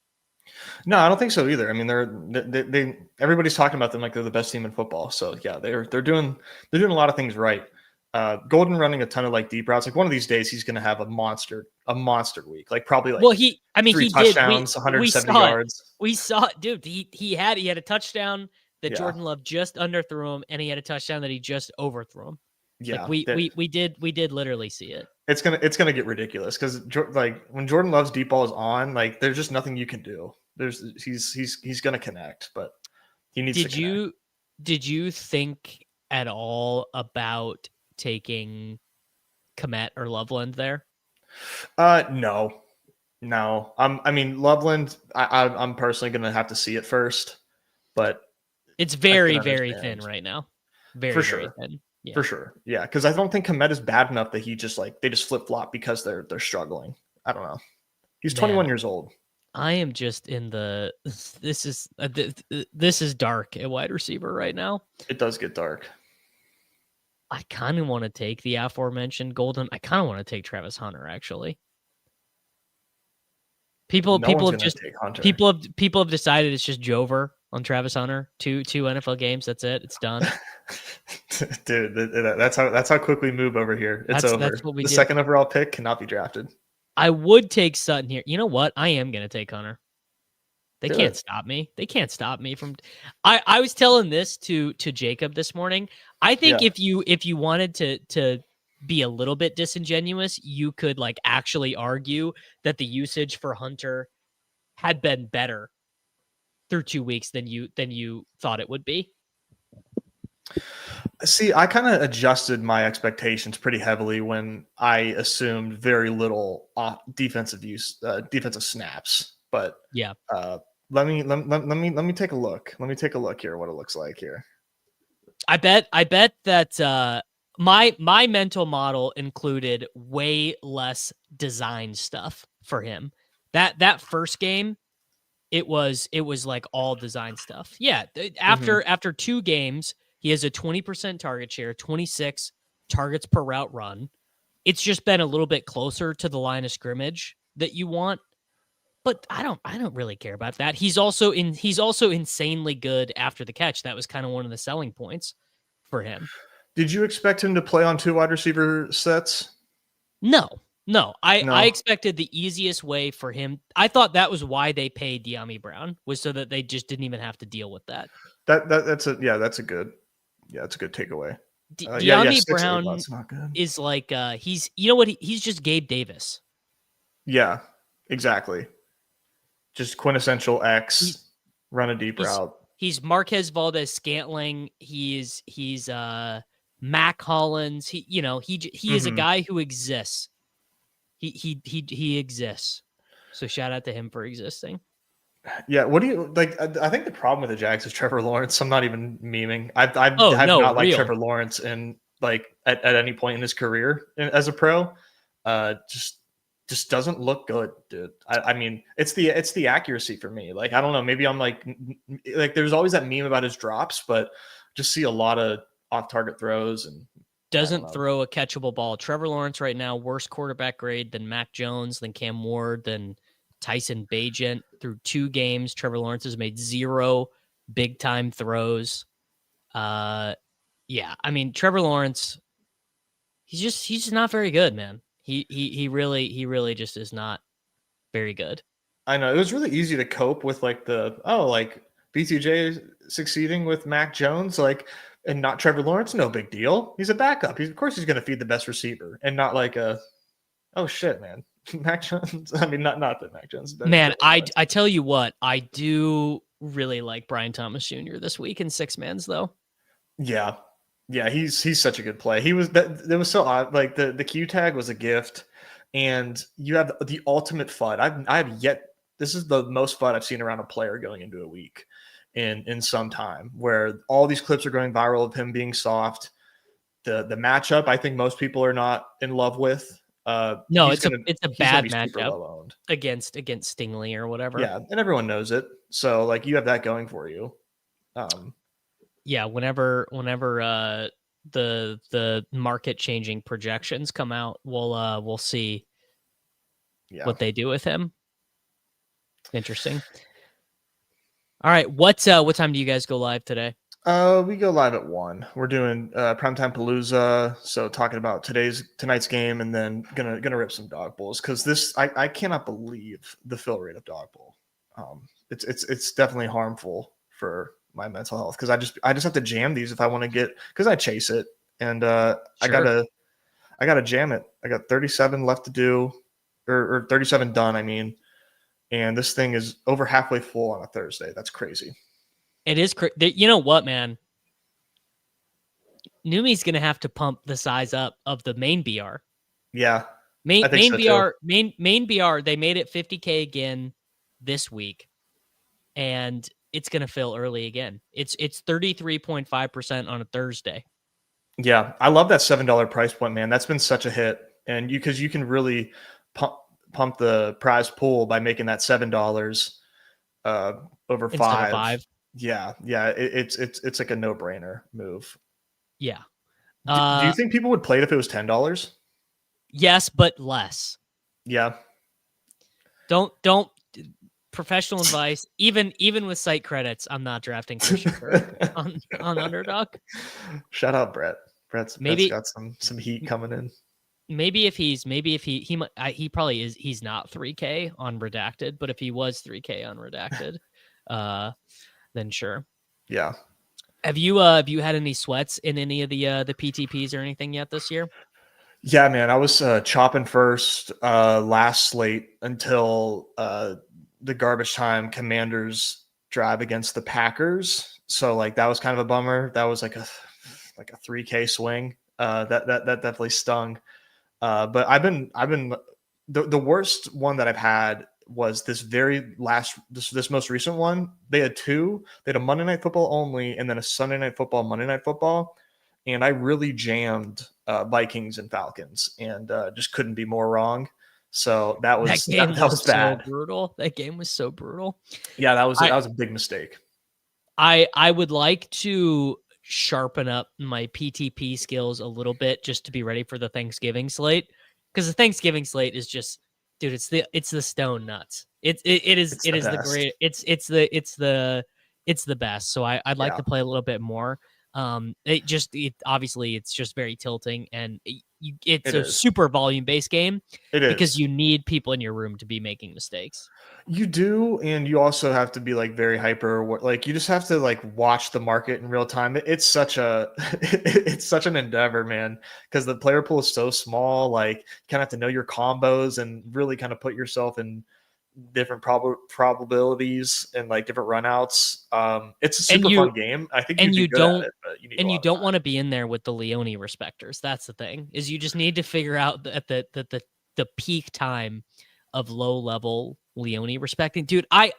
No, I don't think so either. I mean, they everybody's talking about them like they're the best team in football. So yeah, they're doing a lot of things right. Golden running a ton of like deep routes. Like one of these days, he's going to have a monster week. Like probably like he 3 touchdowns, 170 yards. We saw it, dude. He had a touchdown that Jordan Love just underthrew him, and he had a touchdown that he just overthrew him. Yeah, like we did literally see it. It's gonna get ridiculous because like when Jordan Love's deep ball is on, like there's just nothing you can do. He's gonna connect, but he needs to connect. Did you think at all about taking Komet or Loveland there? No. I mean, Loveland, I'm personally going to have to see it first, but It's I can very, very understand. thin right now. Very, For very sure. thin. Yeah. For sure. Yeah. Because I don't think Komet is bad enough that they just flip flop because they're struggling. I don't know. He's 21 years old. I am just in the this is dark at wide receiver right now. It does get dark. I kind of want to take the aforementioned Golden. I kind of want to take Travis Hunter actually. People have decided it's just Jover on Travis Hunter. Two NFL games. That's it. It's done. Dude, that's how quick we move over here. It's over. That's what we the do. Second overall pick cannot be drafted. I would take Sutton here. You know what? I am going to take Hunter. They Good. can't stop me. They can't stop me from. I was telling this to Jacob this morning. I think if you wanted to be a little bit disingenuous, you could like actually argue that the usage for Hunter had been better through 2 weeks than you thought it would be. See, I kind of adjusted my expectations pretty heavily when I assumed very little defensive snaps. But yeah, let me take a look. Let me take a look here. What it looks like here. I bet that my mental model included way less design stuff for him. That first game, it was like all design stuff. Yeah, after 2 games. He has a 20% target share, 26 targets per route run. It's just been a little bit closer to the line of scrimmage that you want, but I don't really care about that. He's also insanely good after the catch. That was kind of one of the selling points for him. Did you expect him to play on 2 wide receiver sets? No. I expected the easiest way for him. I thought that was why they paid De'Ami Brown, was so that they just didn't even have to deal with that. That's a good takeaway. De'Ami Brown is like he's he's just Gabe Davis. Yeah, exactly. Just quintessential X, run a deep route. He's Marquez Valdez-Scantling. He's Mac Hollins. He is a guy who exists. He exists. So shout out to him for existing. Yeah, what do you like? I think the problem with the Jags is Trevor Lawrence. I'm not even memeing. I have not liked Trevor Lawrence in like at any point in his career as a pro. Just doesn't look good, dude. I mean, it's the accuracy for me. Like, I don't know. Maybe I'm like there's always that meme about his drops, but just see a lot of off target throws and doesn't throw a catchable ball. Trevor Lawrence right now, worse quarterback grade than Mac Jones, than Cam Ward, than Tyson Bagent. Through 2 games, Trevor Lawrence has made 0 big time throws. Yeah, I mean, Trevor Lawrence, he's just not very good, man. He really just is not very good. I know it was really easy to cope with like BTJ succeeding with Mac Jones, and not Trevor Lawrence. No big deal. He's a backup. Of course he's going to feed the best receiver, and not like oh shit, man. Mac Jones. I mean, not that Mac Jones. Man, I tell you what, I do really like Brian Thomas Jr. this week in 6-mans though. Yeah, he's such a good play. He was that was so odd. Like the Q tag was a gift, and you have the ultimate FUD. This is the most FUD I've seen around a player going into a week in some time, where all these clips are going viral of him being soft. The matchup, I think most people are not in love with. No, it's a bad matchup against Stingley or whatever. Yeah, and everyone knows it. So like you have that going for you. Yeah, whenever the market changing projections come out, we'll see what they do with him. Interesting. All right, what time do you guys go live today? We go live at 1. We're doing primetime Palooza, so talking about tonight's game, and then gonna rip some dog bowls, because I cannot believe the fill rate of dog bowl. It's definitely harmful for my mental health, because I just have to jam these if I want to get, because I chase it, and sure. I gotta jam it. I got 37 left to do, or 37 done. I mean, and this thing is over halfway full on a Thursday. That's crazy. It is. You know what, man? Numi's going to have to pump the size up of the main BR. Yeah. Main I think so too. main BR, they made it 50K again this week, and it's going to fill early again. It's 33.5% on a Thursday. Yeah, I love that $7 price point, man. That's been such a hit, and because you can really pump the prize pool by making that $7 over Instead five. of 5. Yeah, it's like a no brainer move. Yeah. Do you think people would play it if it was $10? Yes, but less. Yeah. Don't professional advice. Even with site credits, I'm not drafting Christian Kirk on Underdog. Shout out Brett. Brett's got some heat coming in. Maybe if he probably is. He's not 3K on Redacted, but if he was 3K on Redacted, then sure. Yeah. Have you had any sweats in any of the PTPs or anything yet this year? Yeah, man. I was chopping first last slate until the garbage time Commanders drive against the Packers. So like that was kind of a bummer. That was like a 3K swing. That definitely stung. But I've been the worst one that I've had was this most recent one. They had two. They had a Monday Night Football only, and then a Sunday Night Football, Monday Night Football. And I really jammed Vikings and Falcons, and just couldn't be more wrong. So that was bad. So brutal. That game was so brutal. Yeah, that was a big mistake. I would like to sharpen up my PTP skills a little bit just to be ready for the Thanksgiving slate, because the Thanksgiving slate is just, dude, it's the stone nuts. It's the best. So I'd like to play a little bit more. Obviously it's just very tilting, and it's a super volume based game. It is, because you need people in your room to be making mistakes. You do, and you also have to be like very hyper. Like you just have to like watch the market in real time. It's such an endeavor, man, because the player pool is so small. Like you kind of have to know your combos and really kind of put yourself in different probabilities and like different runouts. It's a super fun game. I think you don't want to be in there with the Leone respecters. That's the thing, is you just need to figure out at the peak time of low level Leone respecting. Dude, I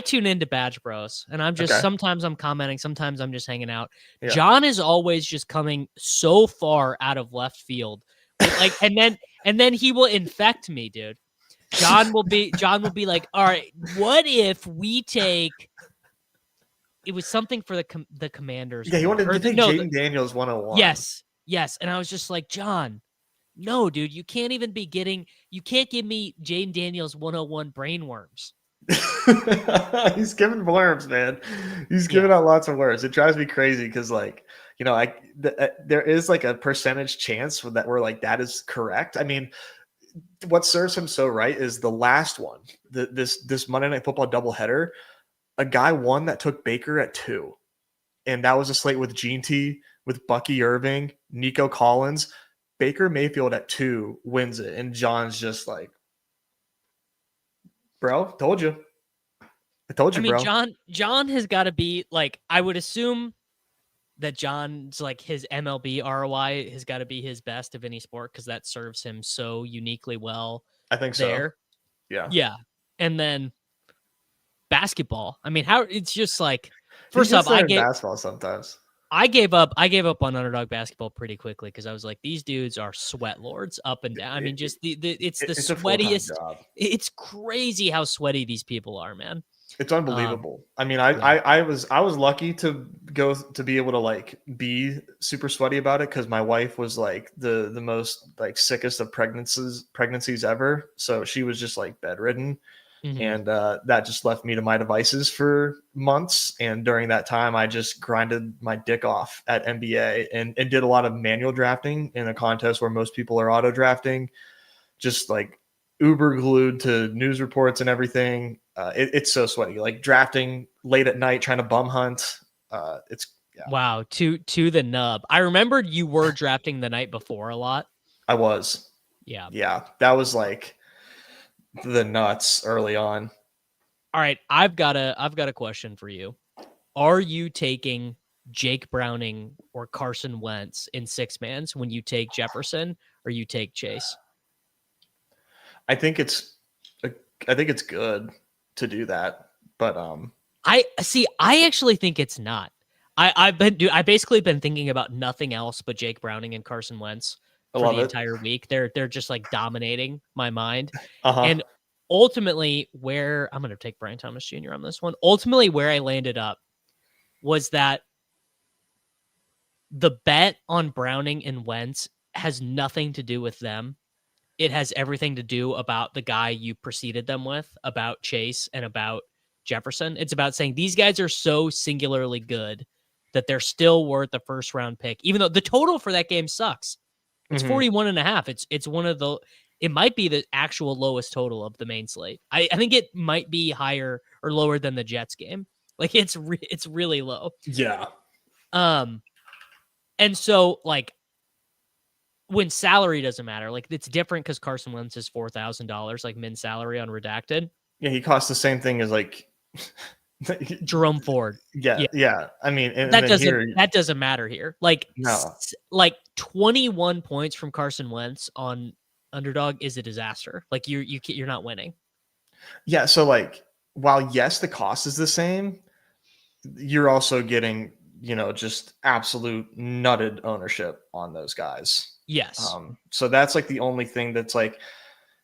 tune into Badge Bros, and I'm just sometimes I'm commenting, sometimes I'm just hanging out. Yeah. John is always just coming so far out of left field, like, and then he will infect me, dude. John will be like, all right, what if we take? It was something for the Commanders. Yeah, he wanted to take Jaden Daniels 101. Yes, and I was just like, John, no, dude, you can't give me Jaden Daniels 101 brainworms. He's giving worms, man. He's giving out lots of worms. It drives me crazy because, like, you know, there is like a percentage chance where like that is correct. I mean, what serves him so right is the last one, this Monday Night Football doubleheader. A guy won that took Baker at 2, and that was a slate with Gene T, with Bucky Irving, Nico Collins. Baker Mayfield at 2 wins it, and John's just like, bro, told you. I told you, bro. John has got to be like, I would assume that John's like his MLB ROI has got to be his best of any sport, because that serves him so uniquely well. I think there. So. Yeah. And then basketball. I mean, how it's just like, first off, basketball sometimes. I gave up on Underdog basketball pretty quickly, because I was like, these dudes are sweat lords up and down. I mean, just it's the sweatiest. It's crazy how sweaty these people are, man. It's unbelievable. I mean, I was lucky to be able to like be super sweaty about it, because my wife was like the most like sickest of pregnancies ever. So she was just like bedridden. Mm-hmm. And that just left me to my devices for months. And during that time, I just grinded my dick off at NBA and did a lot of manual drafting in a contest where most people are auto drafting, just like uber glued to news reports and everything. It's so sweaty, like drafting late at night, trying to bum hunt. Wow. To the nub. I remembered you were drafting the night before a lot. I was. Yeah. That was like the nuts early on. All right. I've got a question for you. Are you taking Jake Browning or Carson Wentz in 6-mans when you take Jefferson or you take Chase? I think it's good to do that, but I actually think it's not. I've basically been thinking about nothing else but Jake Browning and Carson Wentz for the entire week. They're just like dominating my mind. And ultimately, where I'm going to take Brian Thomas Jr. on this one, ultimately where I landed up was that the bet on Browning and Wentz has nothing to do with them. It has everything to do about the guy you preceded them with, about Chase and about Jefferson. It's about saying these guys are so singularly good that they're still worth the first round pick, even though the total for that game sucks. It's 41.5. It's one of the, it might be the actual lowest total of the main slate. I think it might be higher or lower than the Jets game. Like it's really low. Yeah. And so like when salary doesn't matter, like it's different because Carson Wentz is $4,000 like min salary on redacted. Yeah, he costs the same thing as like Jerome Ford. Yeah. I mean, that doesn't matter here. Like no. Like 21 points from Carson Wentz on Underdog is a disaster. Like you're not winning. Yeah, so like while yes, the cost is the same, you're also getting, just absolute nutted ownership on those guys. Yes. So that's like the only thing that's like,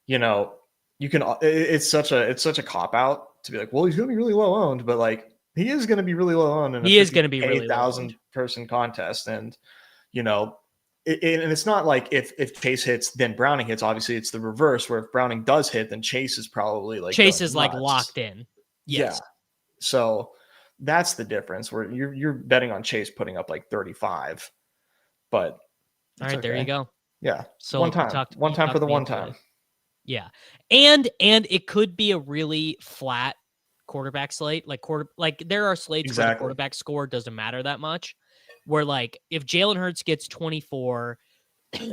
you can, it's such a cop out to be like, well, he's going to be really low owned, but like he is going to be really low owned. And he is going to be really 1,000 person contest. And, and it's not like if Chase hits, then Browning hits. Obviously it's the reverse where if Browning does hit, then Chase is probably like, Chase is like locked in. Yes. Yeah. So that's the difference where you're betting on Chase putting up like 35, but all right, there you go. Yeah. So one time for the one time. Yeah. And it could be a really flat quarterback slate. Like there are slates where the quarterback score doesn't matter that much. Where like if Jalen Hurts gets 24,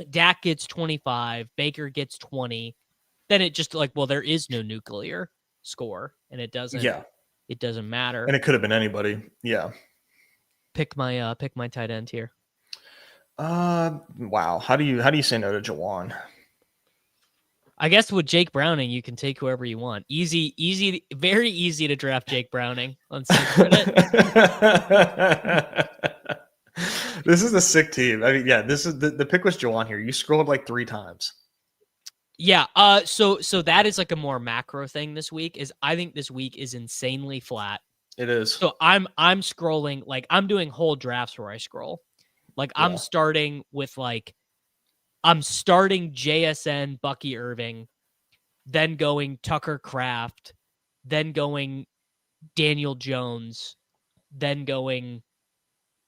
Dak gets 25, Baker gets 20, then it just like, well, there is no nuclear score and it doesn't matter. And it could have been anybody. Yeah. Pick my tight end here. Wow. How do you say no to Jawan? I guess with Jake Browning, you can take whoever you want. Easy, very easy to draft Jake Browning on Credit. This is a sick team. I mean, yeah, this is the pick was Jawan here. You scrolled like 3 times. Yeah. So that is like a more macro thing this week. Is I think this week is insanely flat. It is. So I'm scrolling, like I'm doing whole drafts where I scroll. Like I'm starting with like, I'm starting JSN Bucky Irving, then going Tucker Kraft, then going Daniel Jones, then going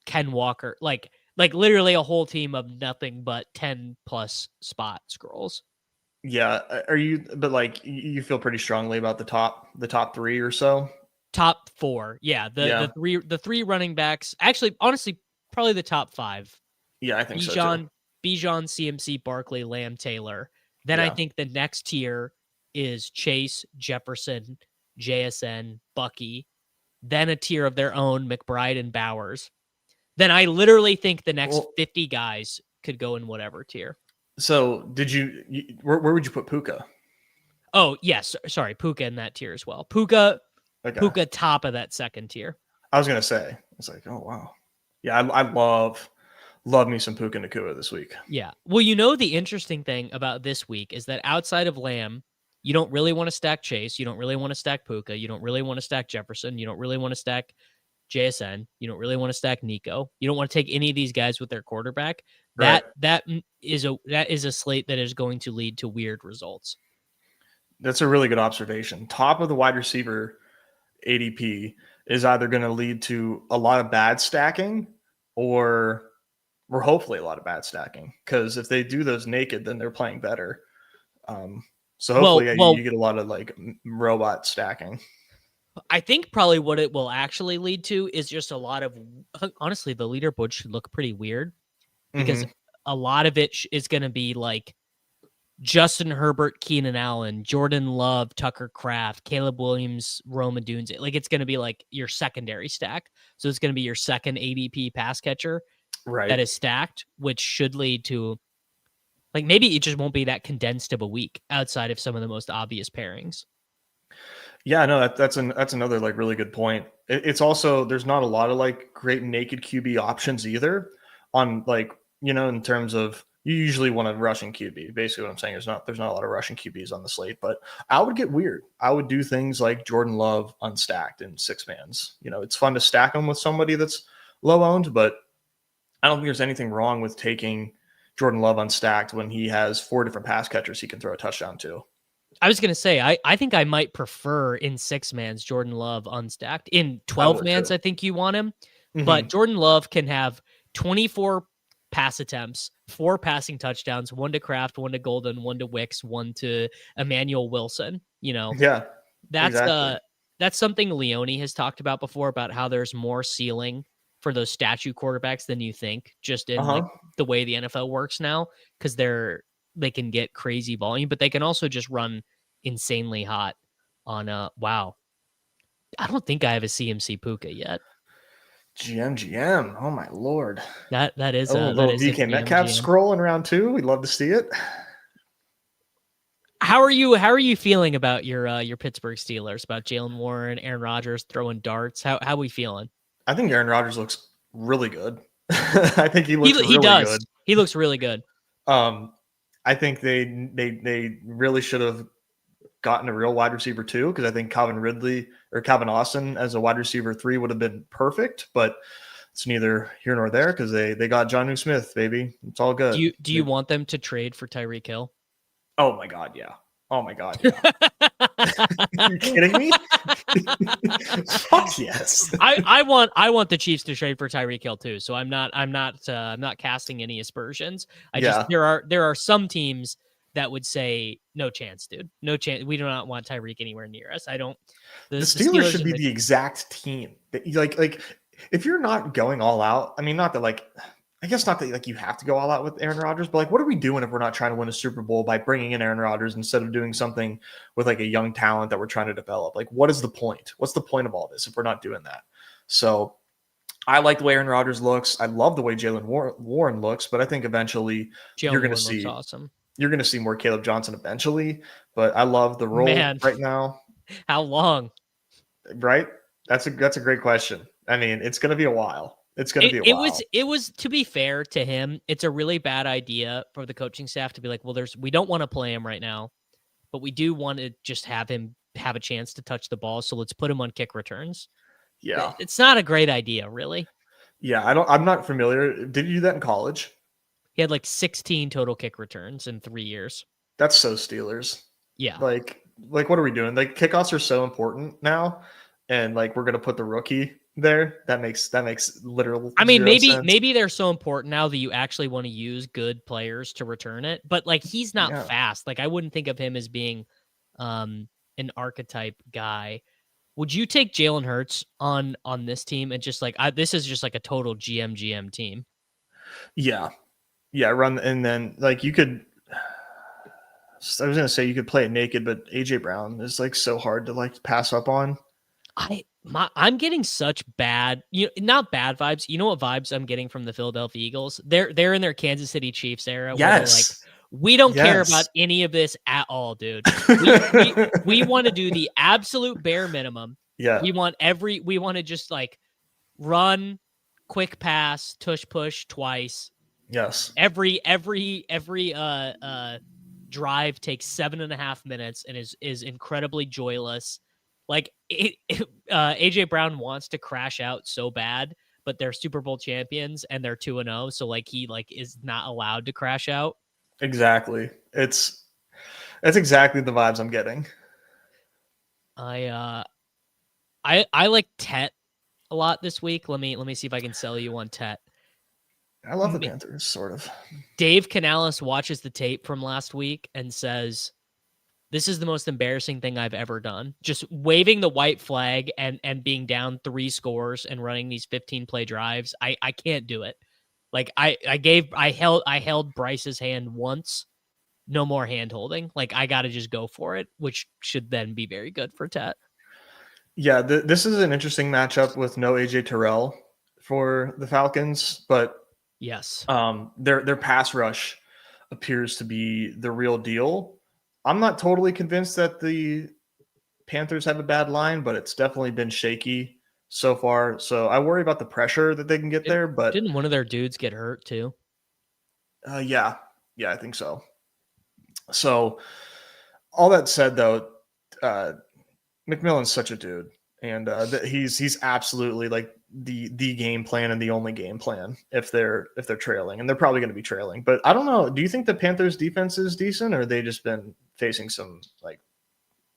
Ken Walker. Like literally a whole team of nothing but 10 plus spot scrolls. Yeah. But like you feel pretty strongly about the top 3 or so? Top 4. Yeah. The three running backs. Actually, honestly, probably the top 5. Yeah, I think so too. Bijan, CMC, Barkley, Lamb, Taylor. Then I think the next tier is Chase, Jefferson, JSN, Bucky. Then a tier of their own, McBride and Bowers. Then I literally think the next 50 guys could go in whatever tier. So where would you put Puka? Oh, yes. Sorry, Puka in that tier as well. Puka top of that second tier. I was going to say, it's like, oh, wow. Yeah, I love me some Puka Nacua this week. Yeah. Well, the interesting thing about this week is that outside of Lamb, you don't really want to stack Chase. You don't really want to stack Puka. You don't really want to stack Jefferson. You don't really want to stack JSN. You don't really want to stack Nico. You don't want to take any of these guys with their quarterback. Right. That is a slate that is going to lead to weird results. That's a really good observation. Top of the wide receiver ADP is either going to lead to a lot of bad stacking or hopefully a lot of bad stacking, because if they do those naked, then they're playing better. So hopefully you get a lot of like robot stacking. I think probably what it will actually lead to is just a lot of, honestly, the leaderboard should look pretty weird because a lot of it is going to be like Justin Herbert, Keenan Allen, Jordan Love, Tucker Kraft, Caleb Williams, Rome Odunze. Like it's going to be like your secondary stack. So it's going to be your second ADP pass catcher that is stacked, which should lead to like maybe it just won't be that condensed of a week outside of some of the most obvious pairings. Yeah, no, that's another like really good point. It's also there's not a lot of like great naked QB options either on like, in terms of you usually want a rushing QB. Basically what I'm saying is there's not a lot of rushing QBs on the slate, but I would get weird. I would do things like Jordan Love unstacked in 6-mans. It's fun to stack them with somebody that's low owned, but I don't think there's anything wrong with taking Jordan Love unstacked when he has 4 different pass catchers he can throw a touchdown to. I was going to say, I think I might prefer in 6-mans Jordan Love unstacked. In 12-mans, I think you want him. Mm-hmm. But Jordan Love can have 24 pass attempts, 4 passing touchdowns, 1 to Kraft, 1 to Golden, 1 to Wicks, 1 to Emmanuel Wilson. Yeah, that's something Leone has talked about before, about how there's more ceiling for those statue quarterbacks than you think, just in like the way the NFL works now, because they can get crazy volume, but they can also just run insanely hot on wow. I don't think I have a CMC Puka yet. GM. Oh my Lord. That is a little DK Metcalf scroll in round 2. We'd love to see it. How are you feeling about your Pittsburgh Steelers, about Jalen Warren, Aaron Rodgers throwing darts? How are we feeling? I think Aaron Rodgers looks really good. I think he looks really good. He looks really good. I think they really should have gotten a real wide receiver 2, because I think Calvin Austin as a wide receiver 3 would have been perfect, but it's neither here nor there because they got Jonnu Smith, baby. It's all good. Do you want them to trade for Tyreek Hill? Oh my God, yeah. Are you kidding me? Fuck yes. I want the Chiefs to trade for Tyreek Hill too. So I'm not casting any aspersions. There are some teams that would say no chance, dude. No chance. We do not want Tyreek anywhere near us. I don't. The Steelers should be the exact team that like if you're not going all out. I mean, not that like. I guess not that like you have to go all out with Aaron Rodgers, but like, what are we doing if we're not trying to win a Super Bowl by bringing in Aaron Rodgers instead of doing something with like a young talent that we're trying to develop? Like, what is the point? What's the point of all this if we're not doing that? So I like the way Aaron Rodgers looks. I love the way Jalen Warren looks, but I think eventually you're going to see awesome. You're going to see more Caleb Johnson eventually, but I love the role right now. How long? Right? That's a great question. I mean, it's going to be a while. It's going to be a while. It was, to be fair to him, it's a really bad idea for the coaching staff to be like, well, we don't want to play him right now, but we do want to just have him have a chance to touch the ball. So let's put him on kick returns. Yeah. It's not a great idea, really. Yeah. I'm not familiar. Did you do that in college? He had like 16 total kick returns in 3 years. That's so Steelers. Yeah. Like what are we doing? Like kickoffs are so important now. And like, we're going to put the rookie there. That makes literal. I mean, sense. maybe they're so important now that you actually want to use good players to return it. But like, he's not fast. Like, I wouldn't think of him as being an archetype guy. Would you take Jalen Hurts on this team and just like this is just like a total GM team? Yeah, run and then like you could. I was gonna say you could play it naked, but AJ Brown is like so hard to like pass up on. I'm getting such bad, not bad vibes. You know what vibes I'm getting from the Philadelphia Eagles? They're in their Kansas City Chiefs era. Yes. Where we don't care about any of this at all, dude. We want to do the absolute bare minimum. Yeah. We want to just like run, quick pass, tush push twice. Yes. Every drive takes 7.5 minutes and is incredibly joyless. Like AJ Brown wants to crash out so bad, but they're Super Bowl champions and they're 2-0. So like he like is not allowed to crash out. Exactly. That's exactly the vibes I'm getting. I like Tet a lot this week. Let me see if I can sell you on Tet. I love the Panthers, sort of. Dave Canales watches the tape from last week and says, "This is the most embarrassing thing I've ever done." Just waving the white flag and being down 3 scores and running these 15-play drives. I can't do it. Like I held Bryce's hand once no more hand holding. Like I got to just go for it, which should then be very good for Tet. Yeah, this is an interesting matchup with no AJ Terrell for the Falcons, but yes, their pass rush appears to be the real deal. I'm not totally convinced that the Panthers have a bad line, but it's definitely been shaky so far. So I worry about the pressure that they can get there. But didn't one of their dudes get hurt too? Yeah, I think so. So all that said, though, McMillan's such a dude, and he's absolutely like the game plan and the only game plan if they're trailing, and they're probably going to be trailing. But I don't know. Do you think the Panthers defense is decent, or have they just been facing some like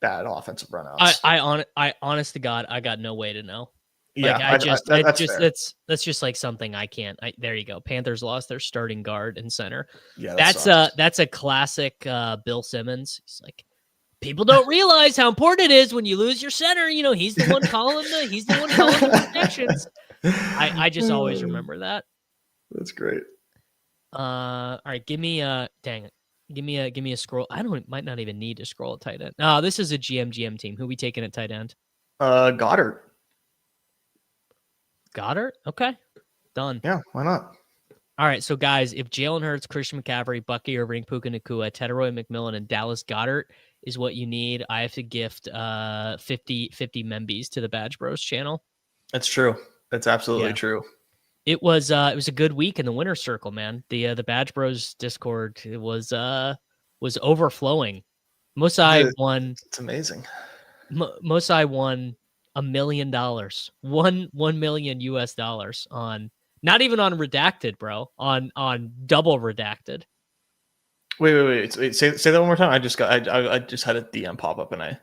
bad offensive runouts? I honest to God, I got no way to know. Yeah, like that's just like something I can't. There you go. Panthers lost their starting guard and center. Yeah, that's a classic Bill Simmons. He's like, people don't realize how important it is when you lose your center. You know, he's the one calling the protections. I just always remember that. That's great. All right, give me a scroll. Might not even need to scroll at tight end. This is a GM team. Who we taking at tight end? Goddard. Okay, done. Yeah, why not? All right, so guys, if Jalen Hurts, Christian McCaffrey, Bucky Irving, Puka Nacua, Tedoroy McMillan, and Dallas Goedert is what you need, I have to gift 50 Membies to the Badge Bros channel. That's true. That's absolutely true. It was a good week in the winner's circle, man. The Badge Bros Discord was overflowing. Mosai won. It's amazing. Mosai won $1 million, $1 million US on not even on redacted, bro, on double redacted. Wait. Say that one more time. I just had a DM pop up and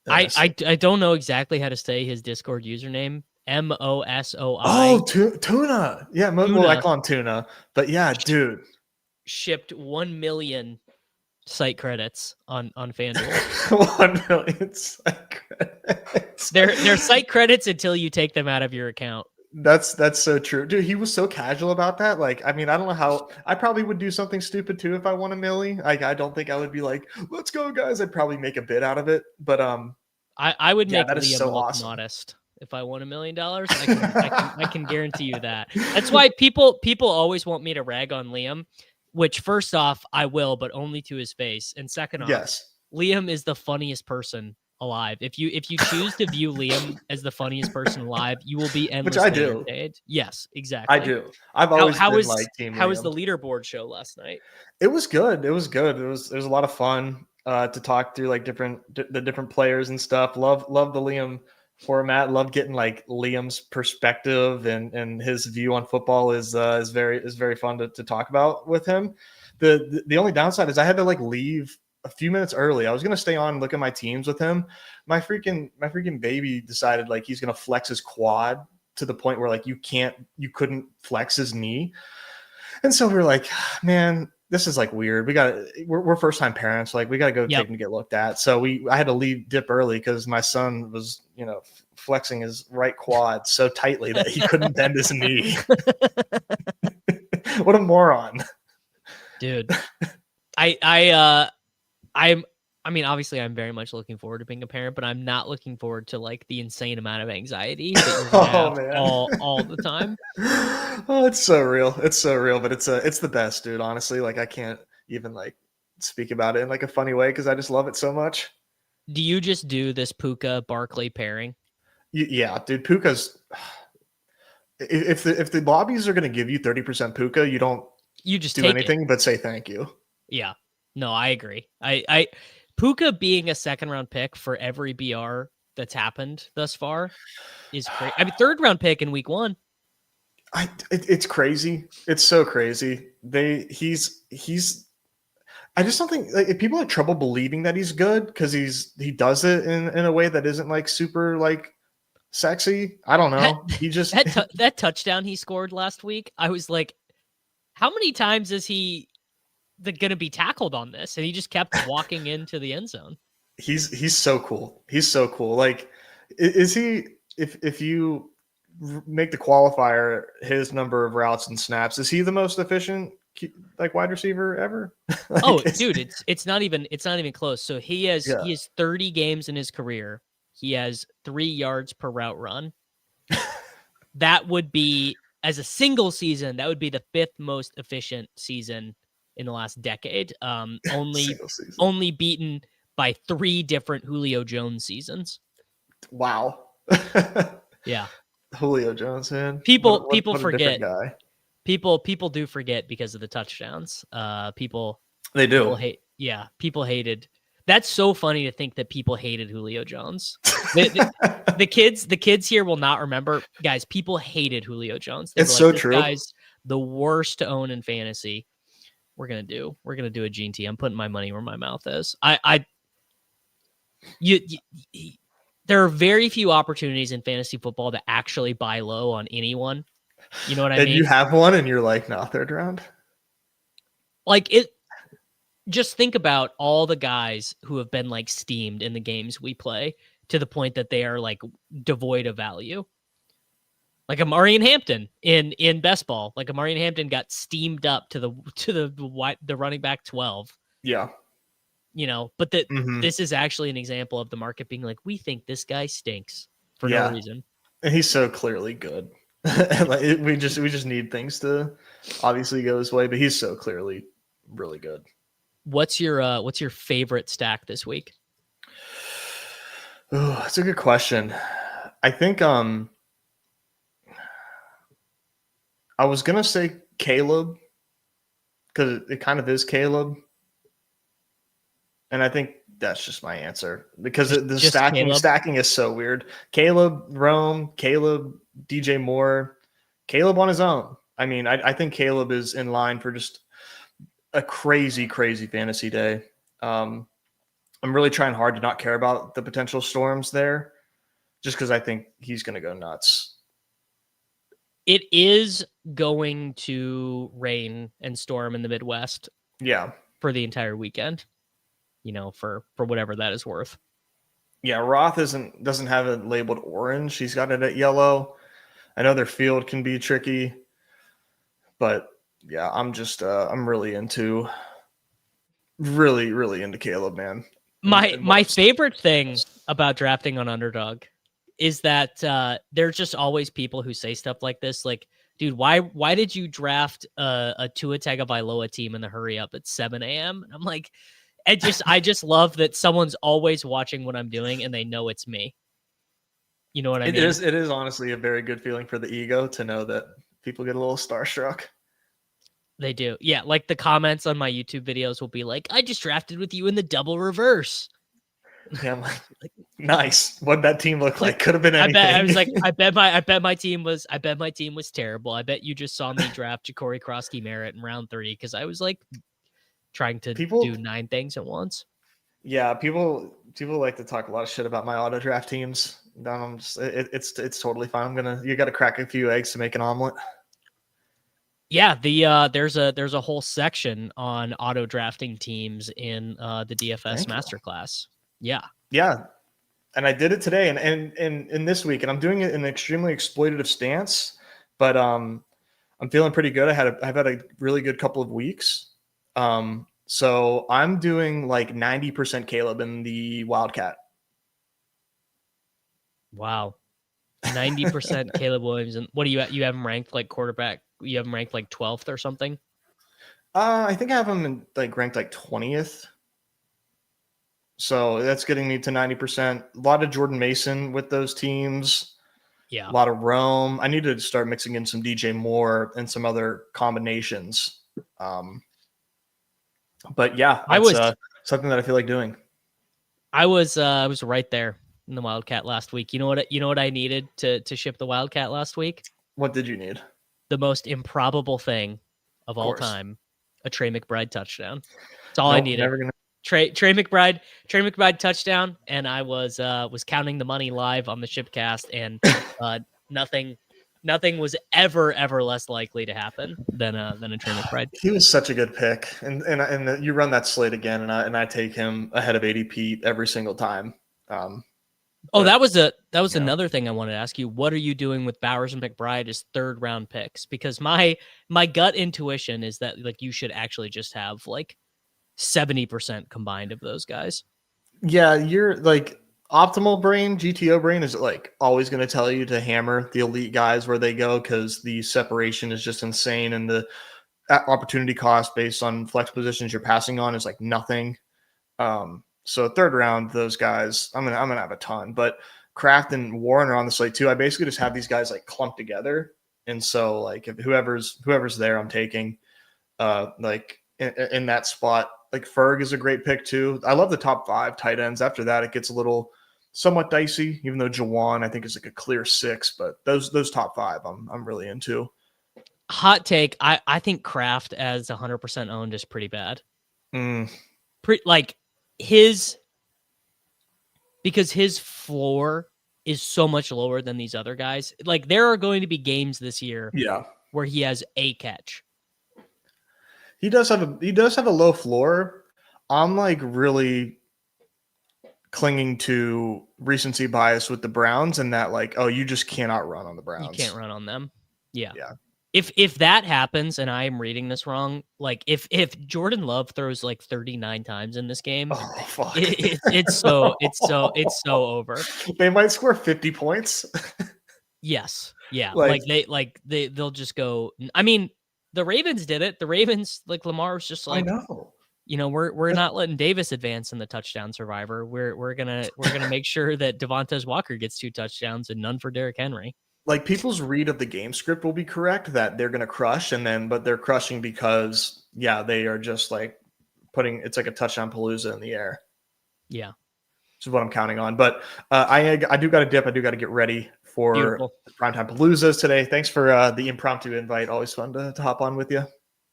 I don't know exactly how to say his Discord username. MOSOI. Oh, Tuna. Yeah, well, I call him Tuna. But yeah, dude. Shipped 1 million site credits on FanDuel. 1 million site credits. They're site credits until you take them out of your account. That's so true. Dude, he was so casual about that. Like, I mean, I don't know how I probably would do something stupid too if I won $1 million. Like, I don't think I would be like, let's go, guys. I'd probably make a bid out of it. But I would make that Liam is so look awesome. Modest. If I won $1 million, I can guarantee you that. That's why people always want me to rag on Liam, which first off, I will, but only to his face. And second off, yes, Liam is the funniest person alive. If you choose to view Liam as the funniest person alive, you will be endlessly entertained. Yes, exactly. I do. I've always been like Team Liam. How was the leaderboard show last night? It was good. It was a lot of fun to talk through like the different players and stuff. Love the Liam format. Love getting like Liam's perspective and his view on football is very fun to talk about with him. The only downside is I had to like leave a few minutes early. I was gonna stay on and look at my teams with him. My freaking baby decided like he's gonna flex his quad to the point where like you couldn't flex his knee. And so we were like, man, this is like weird. We're first time parents. Like we got to go take him to get looked at. So I had to dip early because my son was, flexing his right quad so tightly that he couldn't bend his knee. What a moron. Dude. I mean, obviously I'm very much looking forward to being a parent, but I'm not looking forward to like the insane amount of anxiety that you're gonna have all the time. Oh, it's so real. It's so real, but it's the best, dude. Honestly, like I can't even like speak about it in like a funny way because I just love it so much. Do you just do this Puka Barkley pairing? Yeah, dude. Puka's if the lobbies are going to give you 30% Puka, you just do anything but say thank you. Yeah, no, I agree. I Puka being a second round pick for every BR that's happened thus far is crazy. I mean, third round pick in week 1. It's crazy. It's so crazy. He's. I just don't think like if people have trouble believing that he's good because he does it in a way that isn't like super like sexy. I don't know. He just that touchdown he scored last week. I was like, how many times is he going to be tackled on this? And he just kept walking into the end zone. He's so cool. He's so cool. Like, is he? If you make the qualifier his number of routes and snaps, is he the most efficient like wide receiver ever. Like, Oh, dude, it's not even close. So he has 30 games in his career. He has 3 yards per route run. That would be, as a single season, that would be the 5th most efficient season in the last decade. Only beaten by 3 different Julio Jones seasons. Wow. Yeah. Julio Jones, man. People what forget. A different guy. People do forget because of the touchdowns. They do. People hated. That's so funny to think that people hated Julio Jones. The kids here will not remember. Guys, people hated Julio Jones. They it's were so this true. Guy's the worst to own in fantasy. We're gonna do a Gene T. I'm putting my money where my mouth is. There are very few opportunities in fantasy football to actually buy low on anyone. You know what I mean? And you have one, and you're like, no, 3rd round. Like it. Just think about all the guys who have been like steamed in the games we play to the point that they are like devoid of value. Like Amarian Hampton in best ball. Like Amarian Hampton got steamed up to the running back 12. Yeah. You know, but this is actually an example of the market being like, we think this guy stinks for no reason. And he's so clearly good. Like, we just need things to obviously go his way, but he's so clearly really good. What's your favorite stack this week? Oh, that's a good question. I think I was gonna say Caleb because it kind of is Caleb, and I think that's just my answer because the stacking is so weird. Caleb, Rome, Caleb, DJ Moore, Caleb on his own. I mean, I think Caleb is in line for just a crazy fantasy day. I'm really trying hard to not care about the potential storms there just because I think he's going to go nuts. It is going to rain and storm in the Midwest. Yeah. For the entire weekend, you know, for whatever that is worth. Yeah. Roth doesn't have it labeled orange. He's got it at yellow. I know their field can be tricky, but yeah, I'm really into Caleb, man. My favorite thing about drafting on Underdog is that there's just always people who say stuff like this, like, dude, why did you draft a Tua Tagovailoa team in the hurry up at 7 a.m.? And I'm like, I just love that someone's always watching what I'm doing and they know it's me. You know what I mean? It is honestly a very good feeling for the ego to know that people get a little starstruck. They do. Yeah, like the comments on my YouTube videos will be like, I just drafted with you in the double reverse. Yeah, I'm like nice. What'd that team look like? Could have been anything. I bet my team was terrible. I bet you just saw me draft Ja'Cory Krosky-Merritt in round 3 because I was like trying to do 9 things at once. Yeah, people like to talk a lot of shit about my auto draft teams. It's totally fine. You got to crack a few eggs to make an omelet. Yeah, there's a whole section on auto drafting teams in the DFS Masterclass. Yeah. And I did it today and in this week, and I'm doing it in an extremely exploitative stance, but I'm feeling pretty good. I've had a really good couple of weeks. So I'm doing like 90% Caleb in the Wildcat. Wow. 90% Caleb Williams. And what do you have him ranked like quarterback? You have him ranked like 12th or something? I think I have him in ranked like 20th. So that's getting me to 90%. A lot of Jordan Mason with those teams. Yeah. A lot of Rome. I need to start mixing in some DJ Moore and some other combinations. But yeah, that's something that I feel like doing. I was right there in the Wildcat last week. You know what I needed to ship the Wildcat last week? What did you need? The most improbable thing of all time, a Trey McBride touchdown. That's all I needed. Trey McBride touchdown, and I was counting the money live on the Shipcast, and nothing was ever less likely to happen than a Trey McBride. He was such a good pick, and you run that slate again, and I take him ahead of ADP every single time. Oh, But, that was yeah. another thing I wanted to ask you. What are you doing with Bowers and McBride as 3rd round picks? Because my gut intuition is that like you should actually just have like 70% combined of those guys. Yeah, you're like optimal brain, GTO brain is like always going to tell you to hammer the elite guys where they go because the separation is just insane and the opportunity cost based on flex positions you're passing on is like nothing. So 3rd round, those guys, I'm gonna have a ton. But Kraft and Warren are on the slate too. I basically just have these guys like clumped together, and so like if whoever's there, I'm taking. Like in that spot. Like Ferg is a great pick too. I love the top 5 tight ends. After that, it gets a little somewhat dicey. Even though Jawan, I think, is like a clear 6, but those top 5, I'm really into. Hot take. I think Kraft as 100% owned is pretty bad. Like because his floor is so much lower than these other guys. Like there are going to be games this year, where he has a catch. He does have a low floor. I'm like really clinging to recency bias with the Browns and that like, oh, you just cannot run on the Browns. You can't run on them. Yeah. Yeah. If that happens, and I am reading this wrong, like if Jordan Love throws like 39 times in this game, fuck. It's so over. They might score 50 points. Yes. Yeah. They'll just go. I mean, the Ravens did it. The Ravens, like Lamar was just like, I know. We're not letting Davis advance in the touchdown survivor. We're gonna make sure that Devontae Walker gets 2 touchdowns and none for Derrick Henry. Like people's read of the game script will be correct that they're gonna crush, but they're crushing because they are just like it's like a touchdown Palooza in the air. Yeah, which is what I'm counting on. But I do got to dip. I do got to get ready for primetime Paloozas today. Thanks for the impromptu invite. Always fun to hop on with you.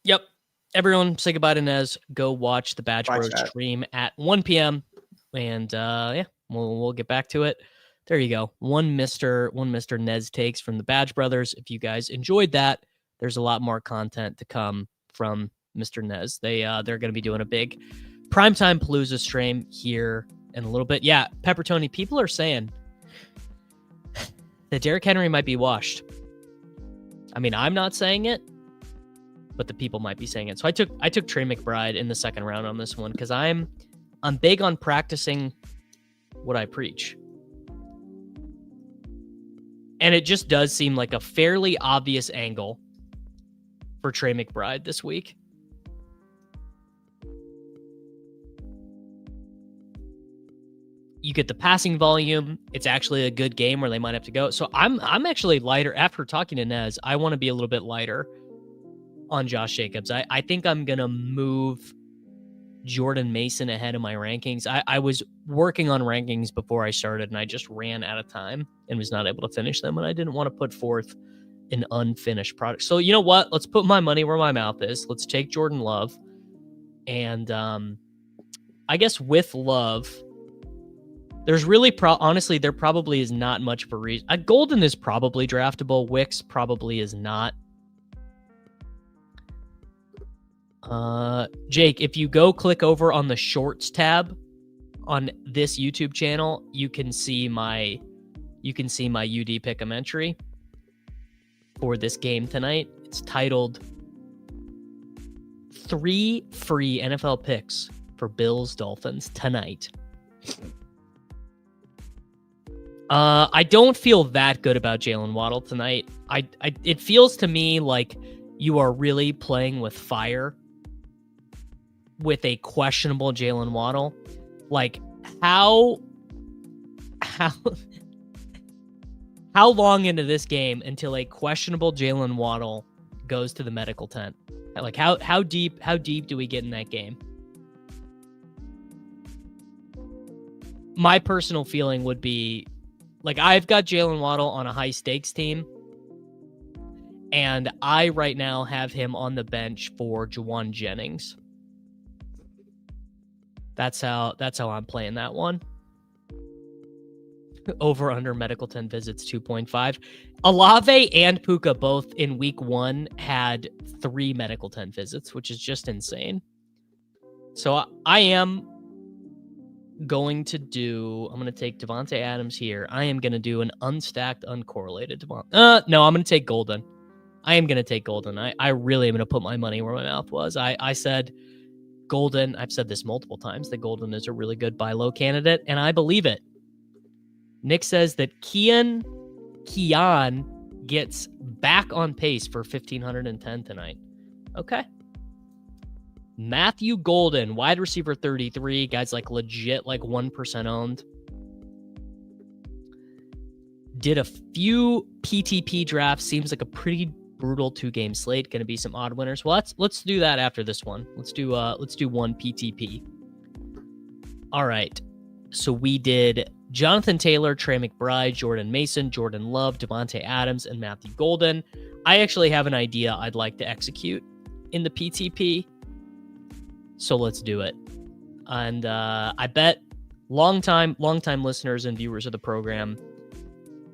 Yep. Everyone say goodbye to Nez. Go watch the Badge Bros stream at 1 p.m. And we'll get back to it. There you go. One Mr. Nez takes from the Badge Brothers. If you guys enjoyed that, there's a lot more content to come from Mr. Nez. They're going to be doing a big primetime Palooza stream here in a little bit. Yeah, Pepper Tony, people are saying that Derrick Henry might be washed. I mean, I'm not saying it, but the people might be saying it. So I took Trey McBride in the 2nd round on this one because I'm big on practicing what I preach. And it just does seem like a fairly obvious angle for Trey McBride this week. You get the passing volume. It's actually a good game where they might have to go. So I'm actually lighter after talking to Nez. I want to be a little bit lighter on Josh Jacobs. I think I'm going to move Jordan Mason ahead of my rankings. I was working on rankings before I started and I just ran out of time and was not able to finish them. And I didn't want to put forth an unfinished product. So you know what? Let's put my money where my mouth is. Let's take Jordan Love. And I guess with Love, there's really honestly, there probably is not much of a reason. Golden is probably draftable. Wicks probably is not. Jake, if you go click over on the shorts tab on this YouTube channel, you can see my UD Pick'em entry for this game tonight. It's titled 3 free NFL picks for Bills Dolphins tonight. I don't feel that good about Jalen Waddle tonight. It feels to me like you are really playing with fire with a questionable Jalen Waddle. Like how long into this game until a questionable Jalen Waddle goes to the medical tent? Like how deep do we get in that game? My personal feeling would be like I've got Jalen Waddle on a high stakes team, and I right now have him on the bench for Juwan Jennings. That's how I'm playing that one. Over under medical 10 visits 2.5. Olave and Puka both in week 1 had 3 medical 10 visits, which is just insane. So I am going to do, I'm going to take Devontae Adams here. I am going to do an unstacked, uncorrelated Devontae. No, I'm going to take Golden. I am going to take Golden. I really am going to put my money where my mouth was. I said Golden. I've said this multiple times that Golden is a really good buy low candidate, and I believe it. Nick says that Keon gets back on pace for 1,510 tonight. Okay. Matthew Golden, wide receiver 33. Guys like legit like 1% owned. Did a few PTP drafts. Seems like a pretty brutal 2-game slate. Going to be some odd winners. Well, let's do that after this one. Let's do one PTP. All right. So we did Jonathan Taylor, Trey McBride, Jordan Mason, Jordan Love, Devontae Adams, and Matthew Golden. I actually have an idea I'd like to execute in the PTP. So let's do it. And I bet longtime listeners and viewers of the program,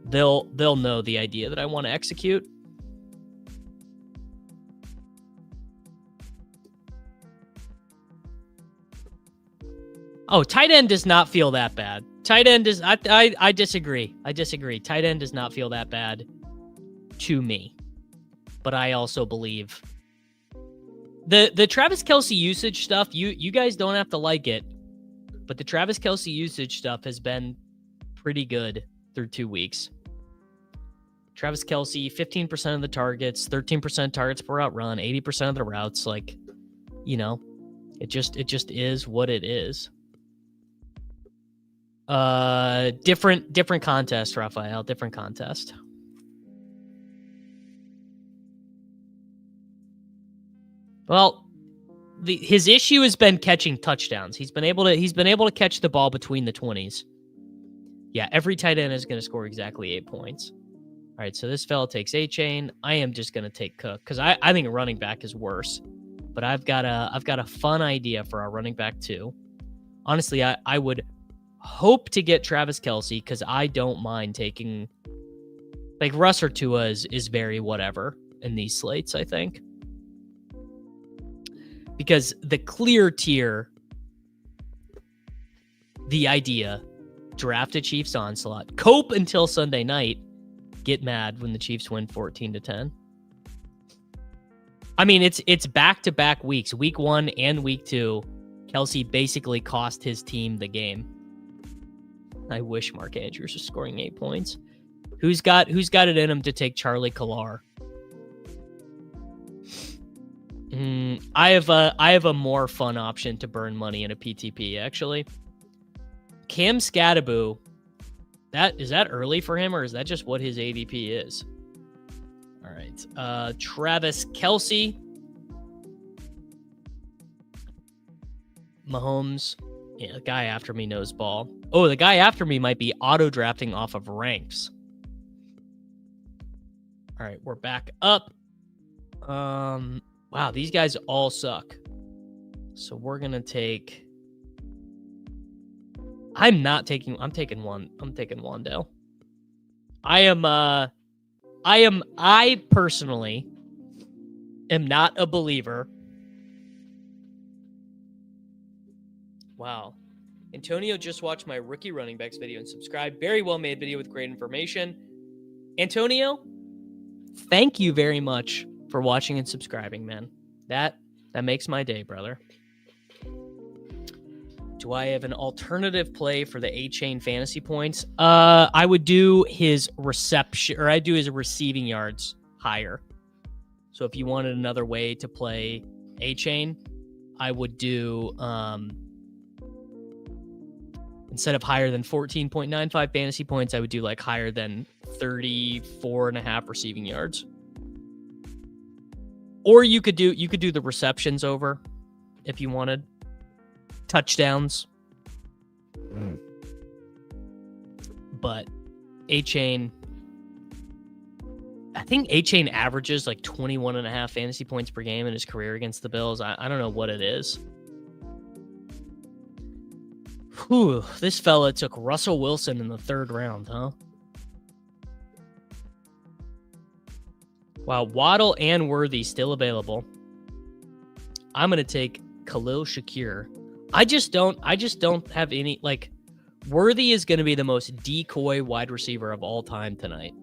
they'll know the idea that I want to execute. Oh, tight end does not feel that bad. Tight end is I disagree. Tight end does not feel that bad to me. But I also believe the Travis Kelce usage stuff, you guys don't have to like it, but the Travis Kelce usage stuff has been pretty good through 2 weeks. Travis Kelce, 15% of the targets, 13% targets per route run, 80% of the routes. Like, you know, it just is what it is. Different contest, Raphael. Different contest. Well, his issue has been catching touchdowns. He's been able to catch the ball between the 20s. Yeah, every tight end is going to score exactly 8 points. All right, so this fella takes A-Chain. I am just going to take Cook because I think a running back is worse. But I've got a fun idea for our running back too. Honestly, I would hope to get Travis Kelce because I don't mind taking, like, Russ or Tua is very whatever in these slates, I think. Because the clear tier, the idea, draft a Chiefs onslaught, cope until Sunday night, get mad when the Chiefs win 14-10. I mean, it's back-to-back weeks, week 1 and week 2. Kelce basically cost his team the game. I wish Mark Andrews was scoring 8 points. Who's got it in him to take Charlie Collar? I have a more fun option to burn money in a PTP, actually. Cam Scattaboo. Is that early for him, or is that just what his ADP is? All right. Travis Kelce. Mahomes. Yeah, the guy after me knows ball. Oh, the guy after me might be auto-drafting off of ranks. All right, we're back up. Wow, these guys all suck. So we're going to take... I'm taking Wandale. I personally am not a believer. Wow. Antonio just watched my rookie running backs video and subscribed. Very well made video with great information. Antonio, thank you very much for watching and subscribing, man. That makes my day, brother. Do I have an alternative play for the A-Chain fantasy points? I would do his reception, or I'd do his receiving yards higher. So if you wanted another way to play A-Chain, I would do instead of higher than 14.95 fantasy points, I would do like higher than 34.5 receiving yards. Or you could do the receptions over if you wanted. Touchdowns. But A-Chain, I think A-Chain averages like 21.5 fantasy points per game in his career against the Bills. I don't know what it is. Whew, this fella took Russell Wilson in the 3rd round, huh? Wow, Waddle and Worthy still available. I'm going to take Khalil Shakir. I just don't have any, like, Worthy is going to be the most decoy wide receiver of all time tonight.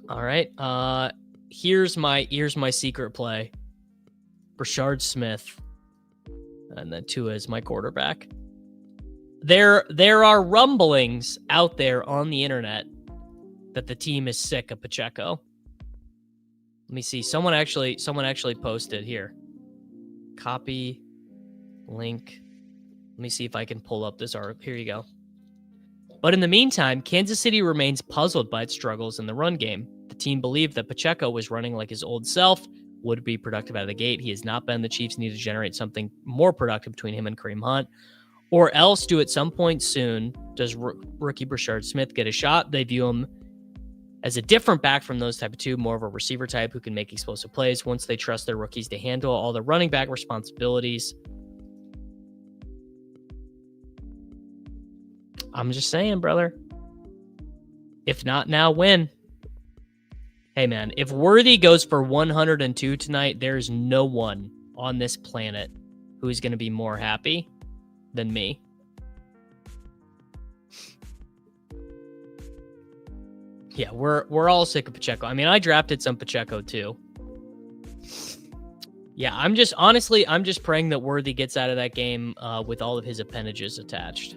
All right. Here's my secret play. Brashard Smith. And then Tua is my quarterback. There are rumblings out there on the internet that the team is sick of Pacheco. Let me see. Someone actually posted here. Copy link. Let me see if I can pull up this article. Here you go. But in the meantime, Kansas City remains puzzled by its struggles in the run game. The team believed that Pacheco was running like his old self, would be productive out of the gate. He has not been. The Chiefs need to generate something more productive between him and Kareem Hunt, or else do at some point soon does rookie Brashard Smith get a shot. They view him as a different back from those type of two, more of a receiver type who can make explosive plays once they trust their rookies to handle all the running back responsibilities. I'm just saying, brother. If not now, when? Hey, man, if Worthy goes for 102 tonight, there's no one on this planet who is going to be more happy than me. Yeah, we're all sick of Pacheco. I mean, I drafted some Pacheco too. Yeah, I'm just praying that Worthy gets out of that game with all of his appendages attached.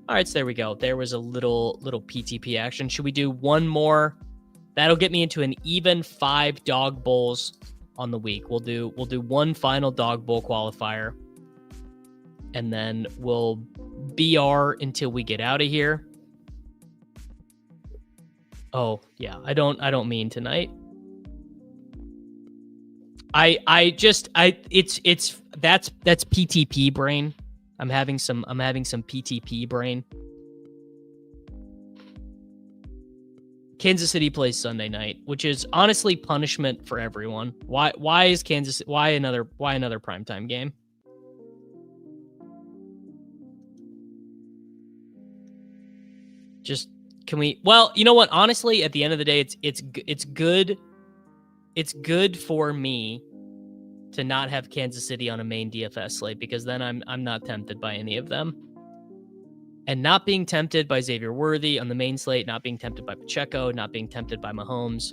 All right, so there we go. There was a little PTP action. Should we do one more? That'll get me into an even 5 dog bowls on the week. We'll do one final dog bowl qualifier, and then we'll BR until we get out of here. Oh yeah, I don't mean tonight. It's that's PTP brain. I'm having some PTP brain. Kansas City plays Sunday night, which is honestly punishment for everyone. Why another primetime game? Just can we? Well, you know what? Honestly, at the end of the day, it's good. It's good for me to not have Kansas City on a main DFS slate, because then I'm not tempted by any of them. And not being tempted by Xavier Worthy on the main slate, not being tempted by Pacheco, not being tempted by Mahomes,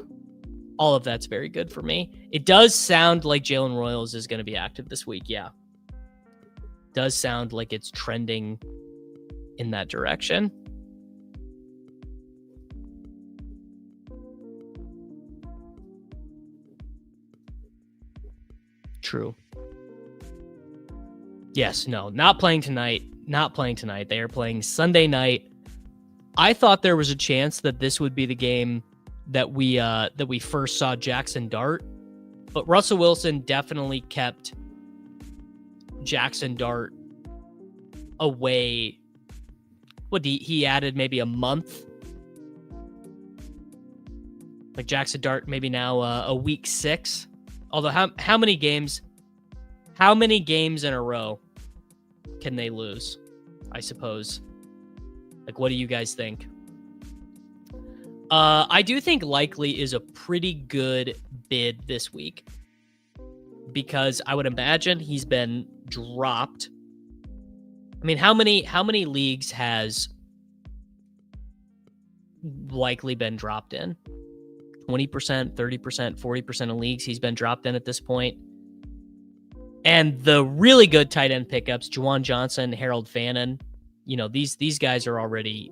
all of that's very good for me. It does sound like Jalen Royals is going to be active this week. Yeah. Does sound like it's trending in that direction. True. Yes, no, not playing tonight. Not playing tonight. They are playing Sunday night. I thought there was a chance that this would be the game that we first saw Jackson Dart, but Russell Wilson definitely kept Jackson Dart away. What he added maybe a month. Like Jackson Dart maybe now a week 6. Although how many games in a row can they lose? I suppose. Like, what do you guys think? I do think Likely is a pretty good bid this week, because I would imagine he's been dropped. I mean, how many leagues has Likely been dropped in? 20%, 30%, 40% of leagues he's been dropped in at this point. And the really good tight end pickups, Juwan Johnson, Harold Fannin, these guys are already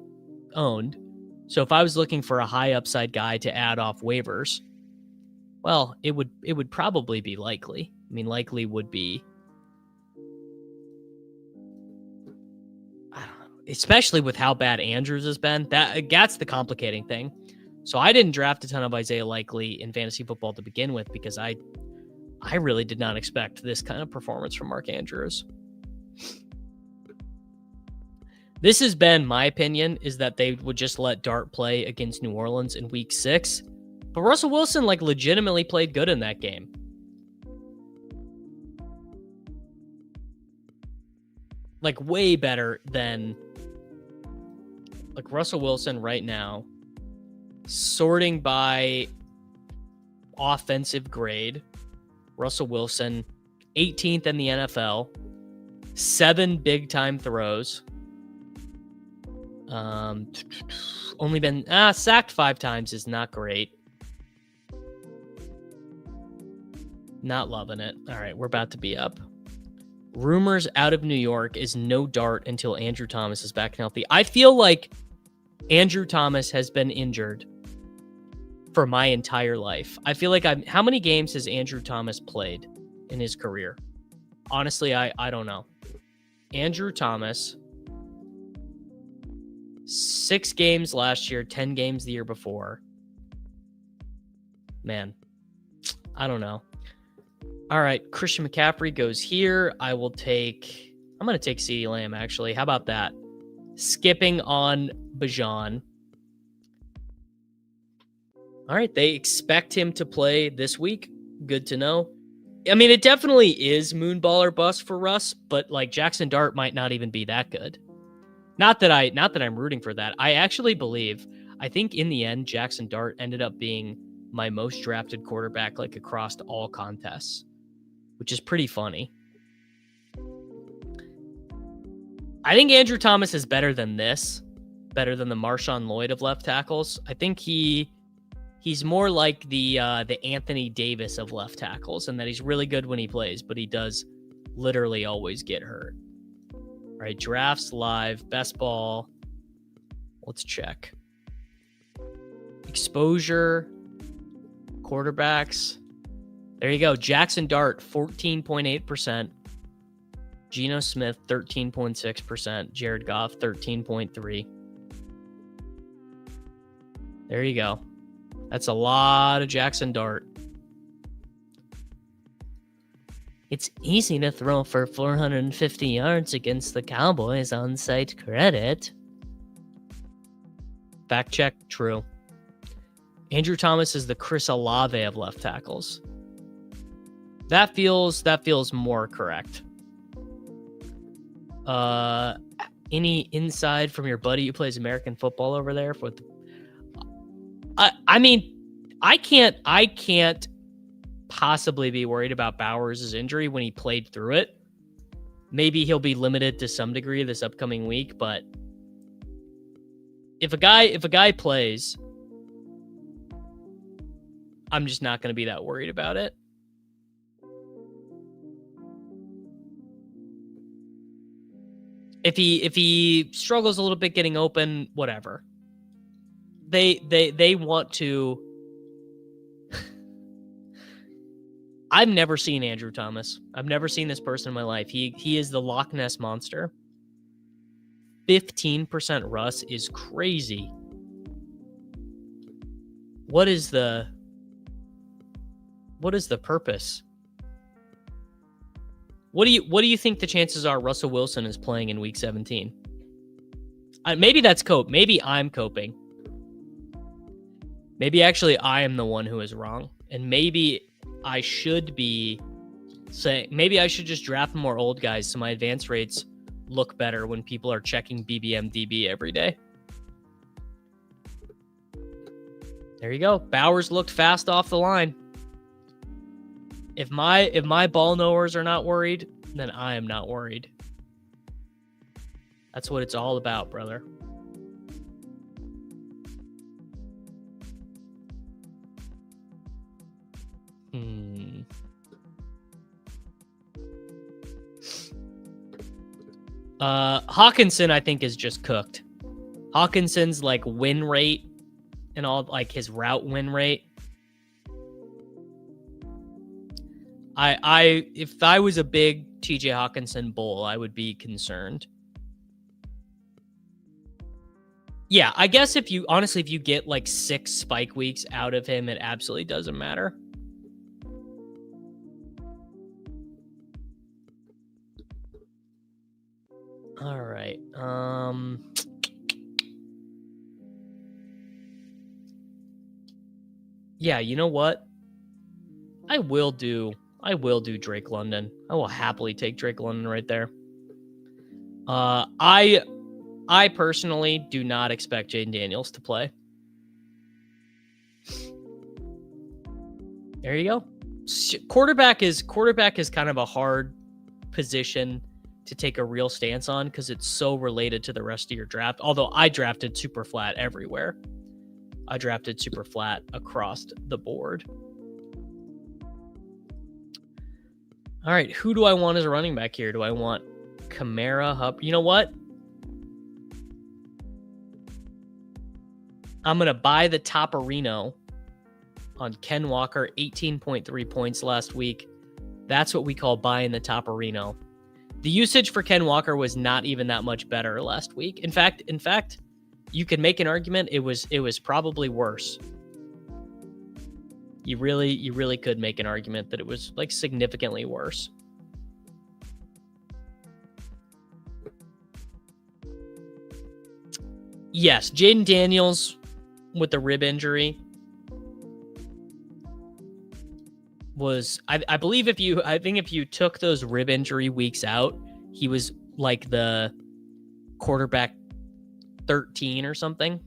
owned. So if I was looking for a high upside guy to add off waivers, well, it would probably be Likely. I mean, Likely would be, I don't know, especially with how bad Andrews has been. That's the complicating thing. So I didn't draft a ton of Isaiah Likely in fantasy football to begin with, because I really did not expect this kind of performance from Mark Andrews. This has been my opinion, is that they would just let Dart play against New Orleans in week 6. But Russell Wilson legitimately played good in that game. Way better than Russell Wilson right now, sorting by offensive grade. Russell Wilson 18th in the NFL, 7 big time throws. Only been sacked 5 times is not great. Not loving it. All right, we're about to be up. Rumors out of New York is no Dart until Andrew Thomas is back and healthy. I feel like Andrew Thomas has been injured for my entire life. I feel like how many games has Andrew Thomas played in his career? Honestly, I don't know. Andrew Thomas, 6 games last year, 10 games the year before. Man, I don't know. All right, Christian McCaffrey goes here. I'm going to take CeeDee Lamb, actually. How about that? Skipping on Bijan. All right, they expect him to play this week. Good to know. I mean, it definitely is moonball or bust for Russ, but like Jackson Dart might not even be that good. Not that I'm rooting for that. I think in the end, Jackson Dart ended up being my most drafted quarterback, like across all contests, which is pretty funny. I think Andrew Thomas is better than this, better than the Marshawn Lloyd of left tackles. I think he's more like the Anthony Davis of left tackles, and that he's really good when he plays, but he does literally always get hurt. All right, drafts live, best ball. Let's check. Exposure, quarterbacks. There you go. Jackson Dart, 14.8%. Geno Smith, 13.6%. Jared Goff, 13.3%. There you go. That's a lot of Jackson Dart. It's easy to throw for 450 yards against the Cowboys on site credit. Fact check, true. Andrew Thomas is the Chris Olave of left tackles. That feels more correct. Any inside from your buddy who plays American football over there? I mean, I can't possibly be worried about Bowers' injury when he played through it. Maybe he'll be limited to some degree this upcoming week, but if a guy plays, I'm just not going to be that worried about it. If he struggles a little bit getting open, whatever. They want to. I've never seen Andrew Thomas. I've never seen this person in my life. He is the Loch Ness Monster. 15% Russ is crazy. What is the purpose? What do you think the chances are Russell Wilson is playing in week 17? Maybe that's cope. Maybe I'm coping. Maybe actually I am the one who is wrong. And maybe I should be saying, maybe I should just draft more old guys so my advance rates look better when people are checking BBMDB every day. There you go. Bowers looked fast off the line. If my ball knowers are not worried, then I am not worried. That's what it's all about, brother. Hawkinson, I think, is just cooked. Hawkinson's like win rate and all, like his route win rate. If I was a big TJ Hawkinson bull, I would be concerned. Yeah, I guess if you get like 6 spike weeks out of him, it absolutely doesn't matter. All right. Yeah, you know what? I will do Drake London. I will happily take Drake London right there. I personally do not expect Jaden Daniels to play. There you go. Quarterback is kind of a hard position to take a real stance on because it's so related to the rest of your draft. Although I drafted super flat everywhere. I drafted super flat across the board. All right, who do I want as a running back here? Do I want Kamara, Hubb? You know what? I'm going to buy the Toporino on Ken Walker, 18.3 points last week. That's what we call buying the Toporino. The usage for Ken Walker was not even that much better last week. In fact, you could make an argument it was probably worse. You really could make an argument that it was like significantly worse. Yes, Jaden Daniels with the rib injury was, I believe if you took those rib injury weeks out, he was like the quarterback 13 or something.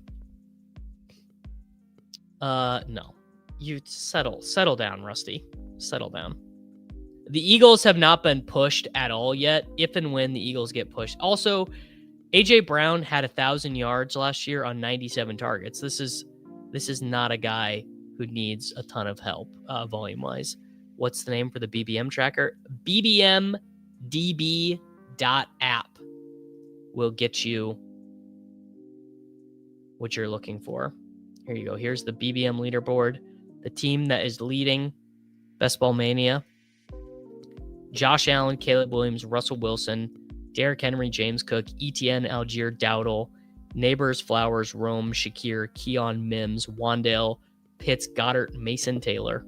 No, you settle down, Rusty. Settle down. The Eagles have not been pushed at all yet. If and when the Eagles get pushed. Also, AJ Brown had 1,000 yards last year on 97 targets. This is not a guy who needs a ton of help volume-wise. What's the name for the BBM tracker? bbmdb.app will get you what you're looking for. Here you go. Here's the BBM leaderboard. The team that is leading Best Ball Mania. Josh Allen, Caleb Williams, Russell Wilson, Derrick Henry, James Cook, Etienne, Algier, Dowdle, Neighbors, Flowers, Rome, Shakir, Keon, Mims, Wandale, Pitts, Goddard, Mason Taylor.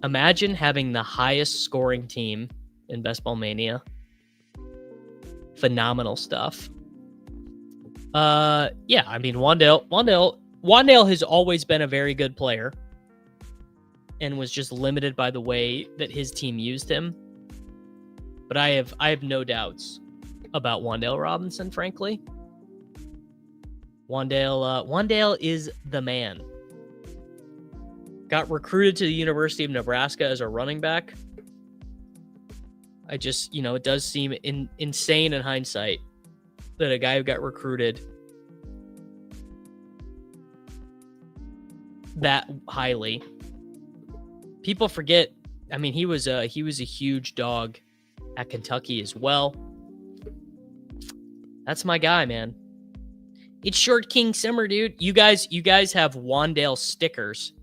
Imagine having the highest scoring team in Best Ball Mania. Phenomenal stuff. Yeah, I mean, Wandale has always been a very good player and was just limited by the way that his team used him. But I have no doubts about Wandale Robinson, frankly. Wandale is the man. Got recruited to the University of Nebraska as a running back. It does seem insane in hindsight that a guy who got recruited that highly. People forget, I mean, he was a huge dog at Kentucky as well. That's my guy, man. It's Short King Simmer, dude. You guys have Wandale stickers.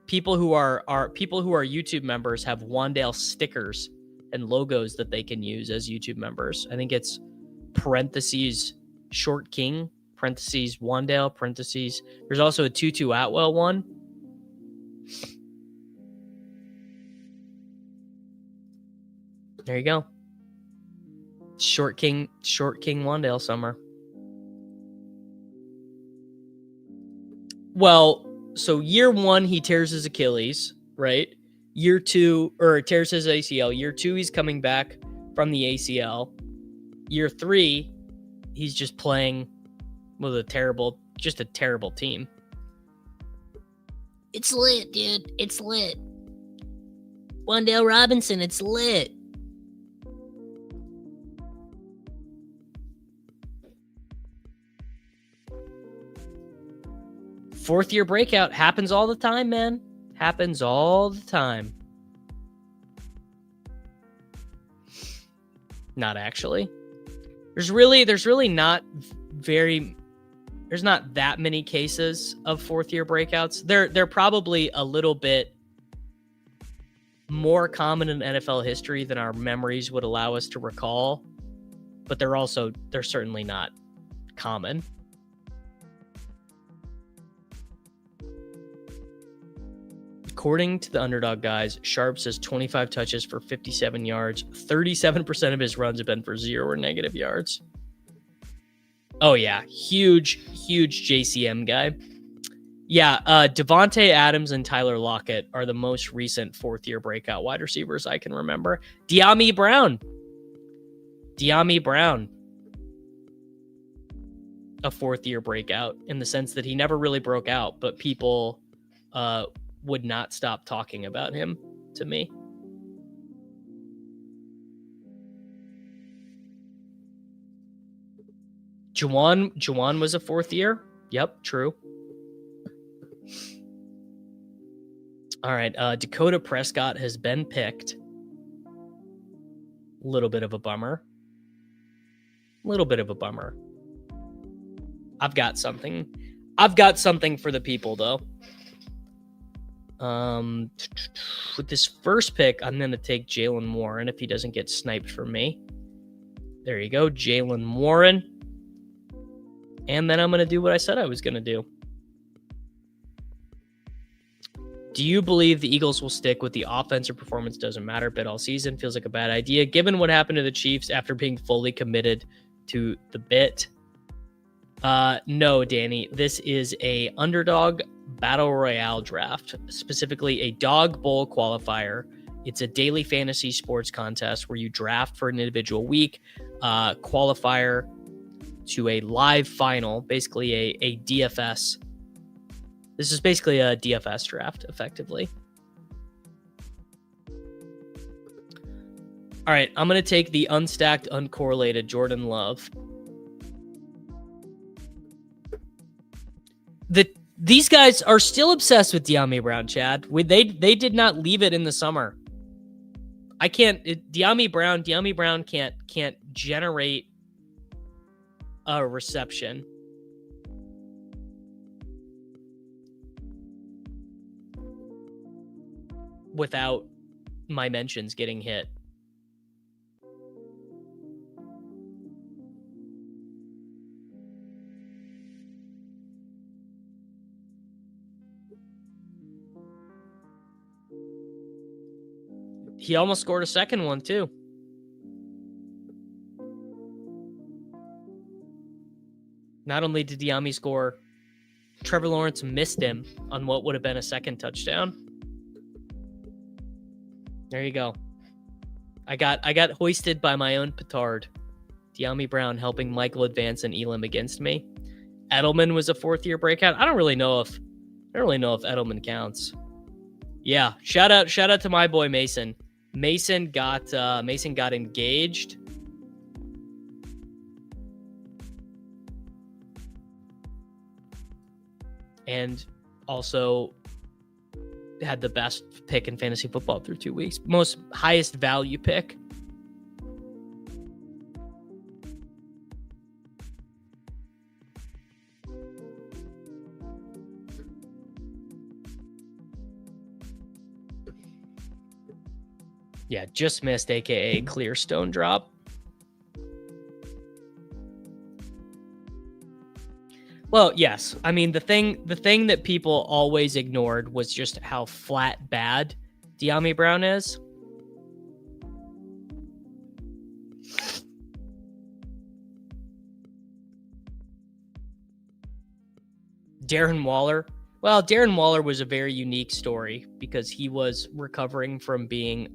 People who are YouTube members have Wandale stickers and logos that they can use as YouTube members. I think it's parentheses Short King, parentheses Wandale, parentheses. There's also a Tutu Atwell one. There you go. Short King Wandale Summer. Well, so year one, he tears his Achilles, right? Year two, or tears his ACL. Year two, he's coming back from the ACL. Year three, he's just playing with a terrible team. It's lit, dude. It's lit. Wandale Robinson, it's lit. Fourth year breakout happens all the time, man. Happens all the time. Not actually. There's not that many cases of fourth year breakouts. They're probably a little bit more common in NFL history than our memories would allow us to recall, but they're certainly not common. According to the Underdog guys, Sharps has 25 touches for 57 yards. 37% of his runs have been for 0 or negative yards. Oh, yeah. Huge JCM guy. Yeah, Devontae Adams and Tyler Lockett are the most recent fourth-year breakout wide receivers I can remember. De'Ami Brown. a fourth-year breakout in the sense that he never really broke out, but people would not stop talking about him to me. Juwan was a fourth year. Yep, true. All right, Dakota Prescott has been picked. A little bit of a bummer. I've got something for the people, though. With this first pick, I'm going to take Jalen Warren if he doesn't get sniped from me. There you go, Jalen Warren. And then I'm going to do what I said I was going to do. Do you believe the Eagles will stick with the offensive performance doesn't matter bit all season? Feels like a bad idea, given what happened to the Chiefs after being fully committed to the bit. No, Danny. This is a underdog battle royale draft, specifically a Dawg Bowl qualifier. It's a daily fantasy sports contest where you draft for an individual week, qualifier to a live final, basically a DFS. This is basically a DFS draft, effectively. All right, I'm going to take the unstacked, uncorrelated Jordan Love. These guys are still obsessed with De'Ami Brown, Chad. They did not leave it in the summer. I can't. De'Ami Brown can't generate a reception without my mentions getting hit. He almost scored a second one, too. Not only did De'Ami score, Trevor Lawrence missed him on what would have been a second touchdown. There you go. I got hoisted by my own petard. De'Ami Brown helping Michael advance and Elam against me. Edelman was a fourth-year breakout. I don't really know if Edelman counts. Yeah, shout out to my boy Mason. Mason got engaged. And also had the best pick in fantasy football through 2 weeks. Most highest value pick. Yeah, just missed, aka clear stone drop. Well, yes. I mean, the thing that people always ignored was just how flat bad De'Ami Brown is. Darren Waller. Well, Darren Waller was a very unique story because he was recovering from being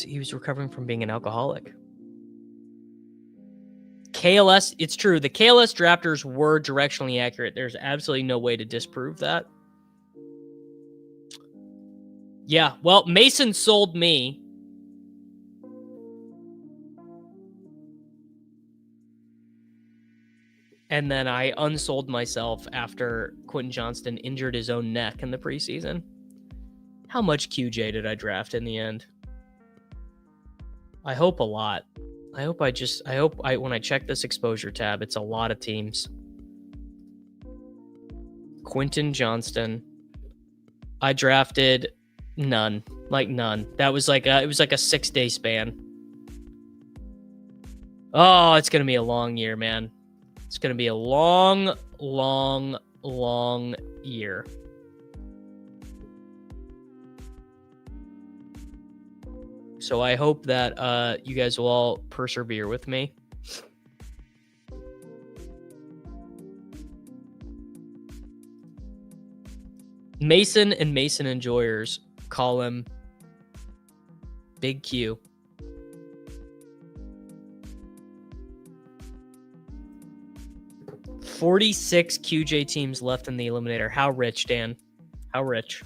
he was recovering from being an alcoholic. KLS, it's true. The KLS drafters were directionally accurate. There's absolutely no way to disprove that. Yeah, well, Mason sold me. And then I unsold myself after Quentin Johnston injured his own neck in the preseason. How much QJ did I draft in the end? I hope a lot. I hope when I check this exposure tab, it's a lot of teams. Quentin Johnston. I drafted none. Like none. That was like it was like a 6-day span. Oh, it's gonna be a long year, man. It's going to be a long, long, long year. So I hope that you guys will all persevere with me. Mason and Mason Enjoyers call him Big Q. $46 QJ teams left in the Eliminator. How rich, Dan? How rich?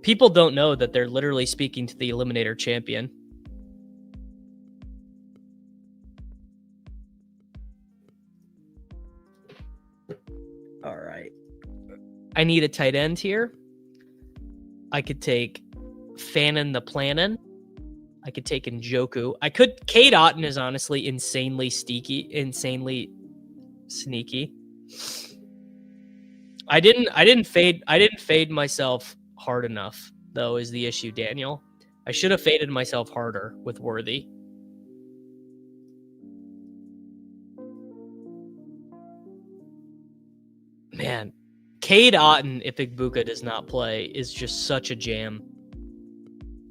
People don't know that they're literally speaking to the Eliminator champion. All right. I need a tight end here. I could take Fannin the Plannin. I could take Njoku. I could. Cade Otton is honestly insanely sneaky. I didn't fade myself hard enough, though, is the issue, Daniel. I should have faded myself harder with Worthy. Man, Cade Otton, if Igbuka does not play, is just such a jam.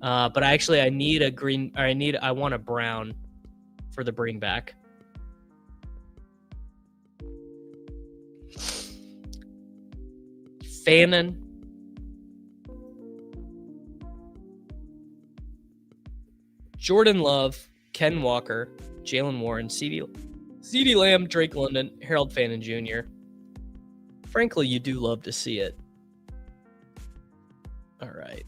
But I need a green, or I want a brown for the bring back. Fannin. Jordan Love, Ken Walker, Jalen Warren, CeeDee Lamb, Drake London, Harold Fannin Jr. Frankly, you do love to see it. All right.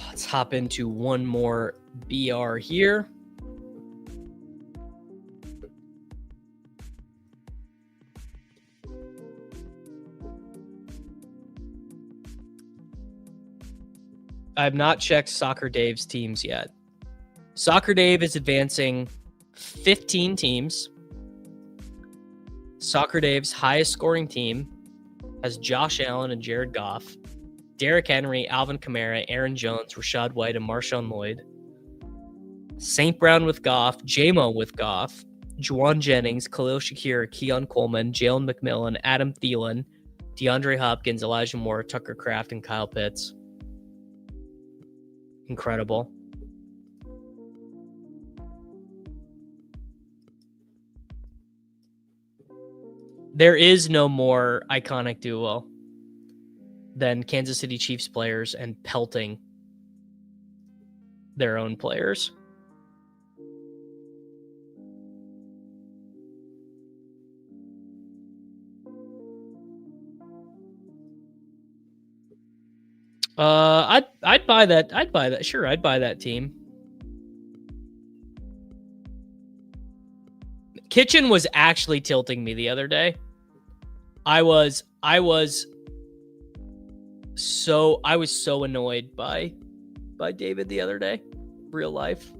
Let's hop into one more BR here. I have not checked Soccer Dave's teams yet. Soccer Dave is advancing 15 teams. Soccer Dave's highest scoring team has Josh Allen and Jared Goff, Derrick Henry, Alvin Kamara, Aaron Jones, Rashad White, and Marshawn Lloyd. St. Brown with Goff, J-Mo with Goff, Juwan Jennings, Khalil Shakir, Keon Coleman, Jalen McMillan, Adam Thielen, DeAndre Hopkins, Elijah Moore, Tucker Kraft, and Kyle Pitts. Incredible. There is no more iconic duo than Kansas City Chiefs players and pelting their own players. I'd buy that. I'd buy that. Sure, I'd buy that team. Kitchen was actually tilting me the other day. I was so annoyed by David the other day. Real life.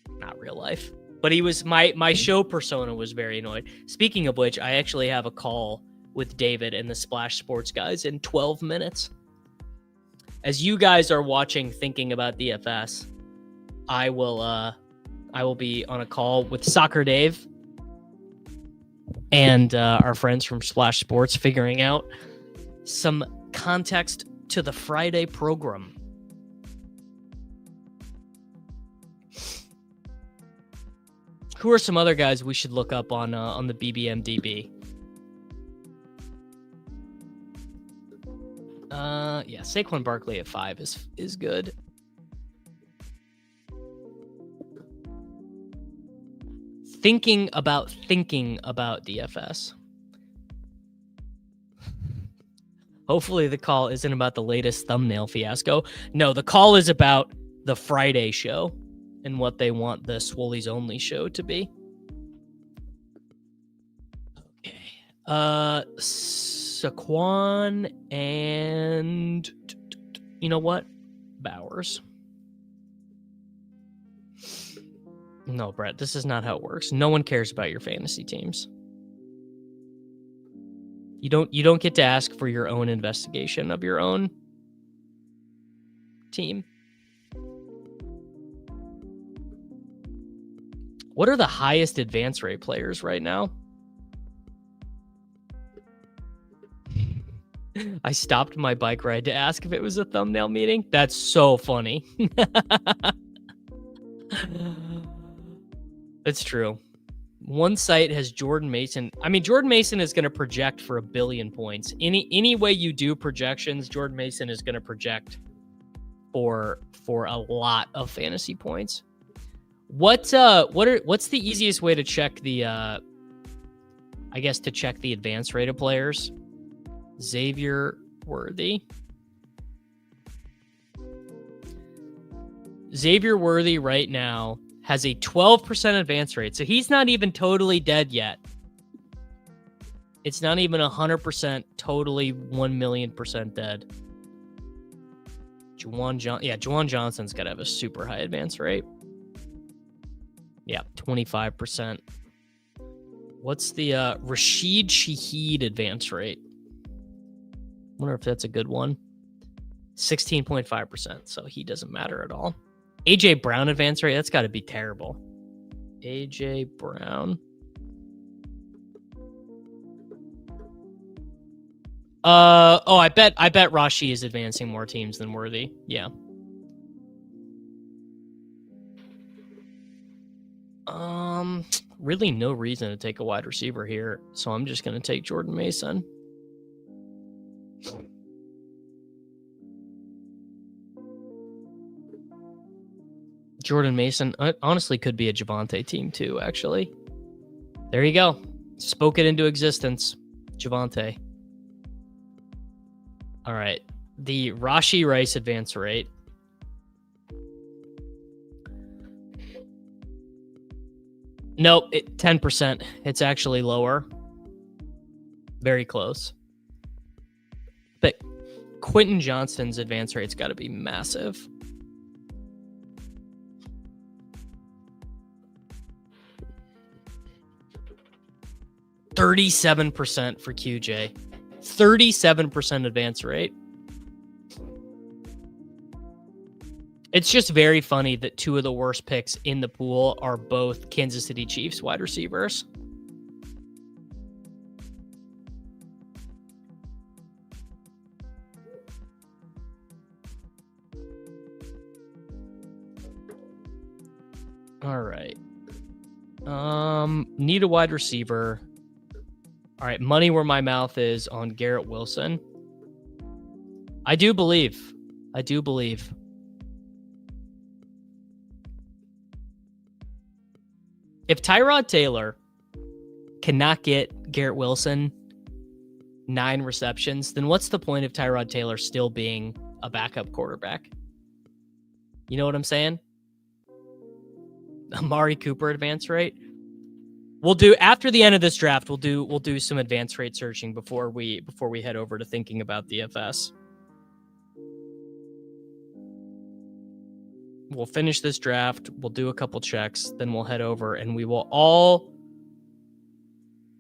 Not real life. But he was my show persona was very annoyed. Speaking of which, I actually have a call with David and the Splash Sports guys in 12 minutes. As you guys are watching Thinking About DFS, I will be on a call with Soccer Dave and our friends from Splash Sports, figuring out some context to the Friday program. Who are some other guys we should look up on the BBMDB? Yeah, Saquon Barkley at 5 is good. Thinking about DFS. Hopefully the call isn't about the latest thumbnail fiasco. No, the call is about the Friday show and what they want the Swollies Only show to be. Okay. Saquon and you know what? Bowers. No, Brett, this is not how it works. No one cares about your fantasy teams. You don't get to ask for your own investigation of your own team. What are the highest advance rate players right now? I stopped my bike ride to ask if it was a thumbnail meeting. That's so funny. It's true. One site has Jordan Mason. I mean, Jordan Mason is going to project for 1 billion points. Any way you do projections, Jordan Mason is going to project for a lot of fantasy points. What's the easiest way to check the the advanced rated players? Xavier Worthy. Xavier Worthy right now has a 12% advance rate. So he's not even totally dead yet. It's not even 100% totally 1,000,000% dead. Juwan Johnson's got to have a super high advance rate. Yeah, 25%. What's the Rashid Shaheed advance rate? Wonder if that's a good one. 16.5%, so he doesn't matter at all. AJ Brown advance rate, that's got to be terrible. AJ Brown. I bet Rashi is advancing more teams than Worthy. Yeah. Really no reason to take a wide receiver here, so I'm just going to take Jordan Mason. Jordan Mason honestly could be a Javonte team too, actually. There you go. Spoke it into existence. Javonte. All right. The Rashee Rice advance rate. Nope, 10%. It's actually lower. Very close. But Quentin Johnston's advance rate's got to be massive. %37 for QJ. 37% advance rate. It's just very funny that two of the worst picks in the pool are both Kansas City Chiefs wide receivers. All right. Need a wide receiver. All right, money where my mouth is on Garrett Wilson. I do believe. If Tyrod Taylor cannot get Garrett Wilson 9 receptions, then what's the point of Tyrod Taylor still being a backup quarterback? You know what I'm saying? Amari Cooper advance rate. We'll do after the end of this draft. We'll do some advance rate searching before we head over to thinking about DFS. We'll finish this draft. We'll do a couple checks, then we'll head over and we will all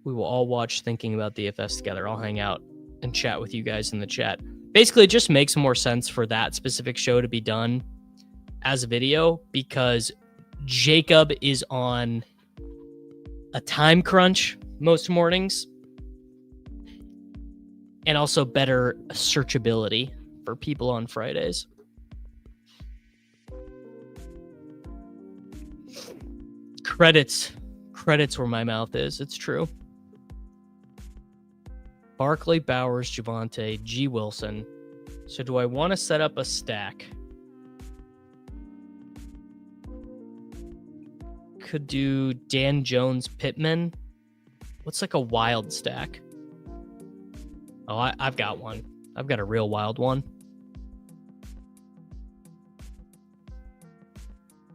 watch Thinking About DFS together. I'll hang out and chat with you guys in the chat. Basically, it just makes more sense for that specific show to be done as a video because Jacob is on a time crunch most mornings and also better searchability for people on Fridays. Credits where my mouth is. It's true. Barkley, Bowers, Javonte, G. Wilson. So do I want to set up a stack? Could do Dan Jones, Pittman. What's like a wild stack? Oh, I've got one. I've got a real wild one.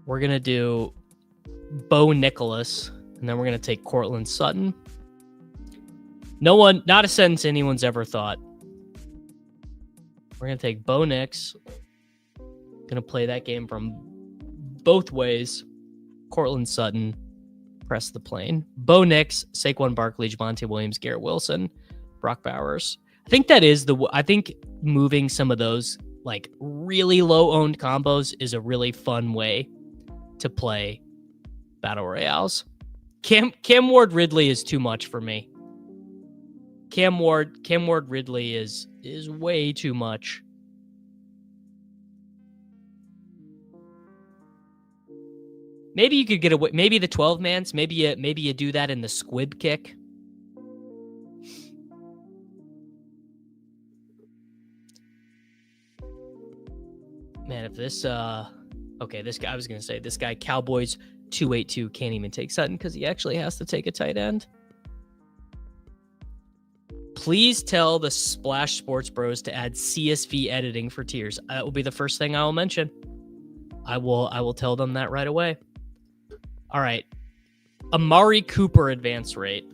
We're going to do Bo Nicholas, and then we're going to take Cortland Sutton. Not a sentence anyone's ever thought. We're going to take Bo Nix. Going to play that game from both ways. Cortland Sutton, press the plane. Bo Nix, Saquon Barkley, Javonte Williams, Garrett Wilson, Brock Bowers. I think moving some of those like really low owned combos is a really fun way to play Battle Royales. Cam Ward Ridley is too much for me. Cam Ward Ridley is way too much. Maybe you could get away. Maybe the 12 mans. Maybe you do that in the squib kick. Man, if this okay, this guy, I was gonna say this guy Cowboys 282 can't even take Sutton because he actually has to take a tight end. Please tell the Splash Sports Bros to add CSV editing for tiers. That will be the first thing I will mention. I will tell them that right away. All right. Amari Cooper advance rate.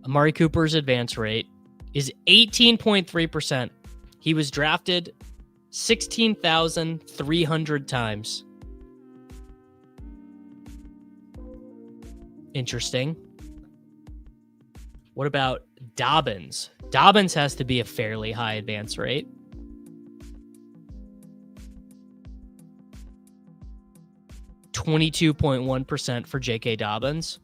Amari Cooper's advance rate is 18.3%. He was drafted 16,300 times. Interesting. What about Dobbins? Dobbins has to be a fairly high advance rate. %22.1% for J.K. Dobbins.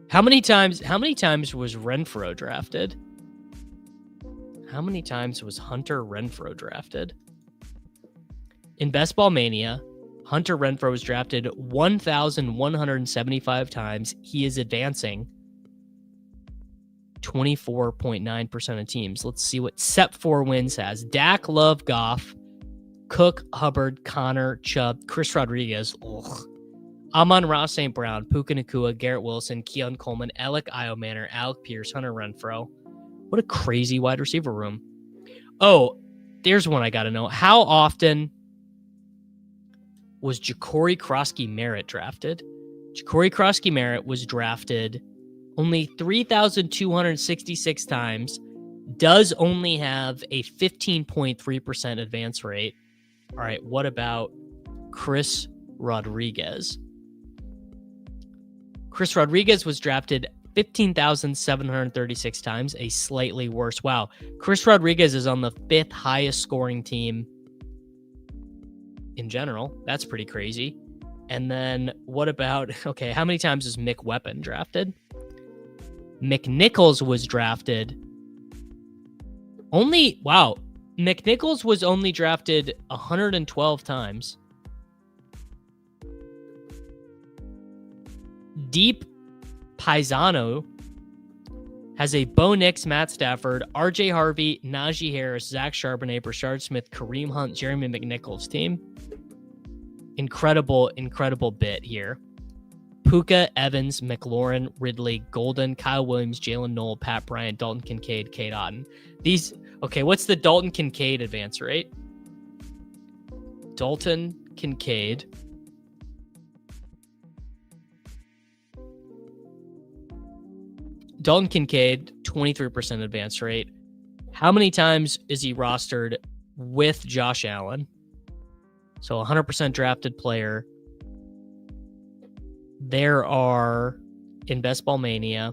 How many times was Renfro drafted? How many times was Hunter Renfro drafted? In Best Ball Mania, Hunter Renfro was drafted 1,175 times. He is advancing 24.9% of teams. Let's see what Sep4 Wins has. Dak, Love, Goff, Cook, Hubbard, Connor, Chubb, Chris Rodriguez, Amon-Ra St. Brown, Puka Nacua, Garrett Wilson, Keon Coleman, Alec Iomanner, Alec Pierce, Hunter Renfro. What a crazy wide receiver room. Oh, there's one I got to know. How often was Ja'Cory Krosky-Merritt drafted? Ja'Cory Krosky-Merritt was drafted only 3,266 times, does only have a 15.3% advance rate. All right, what about Chris Rodriguez? Chris Rodriguez was drafted 15,736 times, a slightly worse. Wow. Chris Rodriguez is on the 5th highest scoring team in general. That's pretty crazy. And then what about, okay, how many times is Mick Weapon drafted? McNichols was drafted McNichols was only drafted 112 times. Deep Paisano has a Bo Nix, Matt Stafford, RJ Harvey, Najee Harris, Zach Charbonnet, Brashard Smith, Kareem Hunt, Jeremy McNichols team. Incredible bit here. Puka, Evans, McLaurin, Ridley, Golden, Kyle Williams, Jalen Noel, Pat Bryant, Dalton Kincaid, Kate Otten. What's the Dalton Kincaid advance rate? Dalton Kincaid. Dalton Kincaid, 23% advance rate. How many times is he rostered with Josh Allen? So 100% drafted player. There are in Best Ball Mania.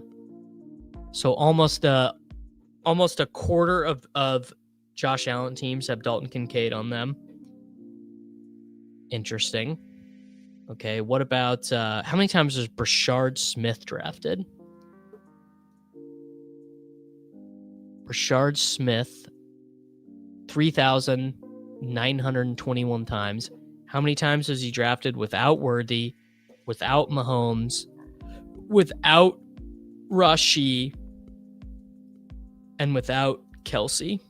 So almost a quarter of Josh Allen teams have Dalton Kincaid on them. Interesting. Okay, what about how many times was Brashard Smith drafted? Brashard Smith, 3,921 times. How many times was he drafted without Worthy, without Mahomes, without Rashee, and without Kelsey?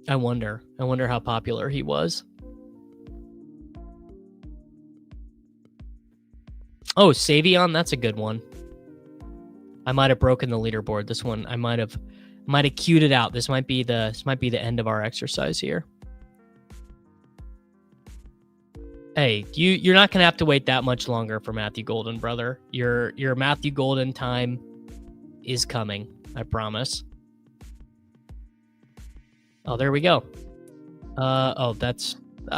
I wonder how popular he was. Oh, Savion, that's a good one. I might have broken the leaderboard. This one, I might have queued it out. This might be the end of our exercise here. Hey, you're not gonna have to wait that much longer for Matthew Golden, brother. Your Matthew Golden time is coming. I promise. Oh, there we go. I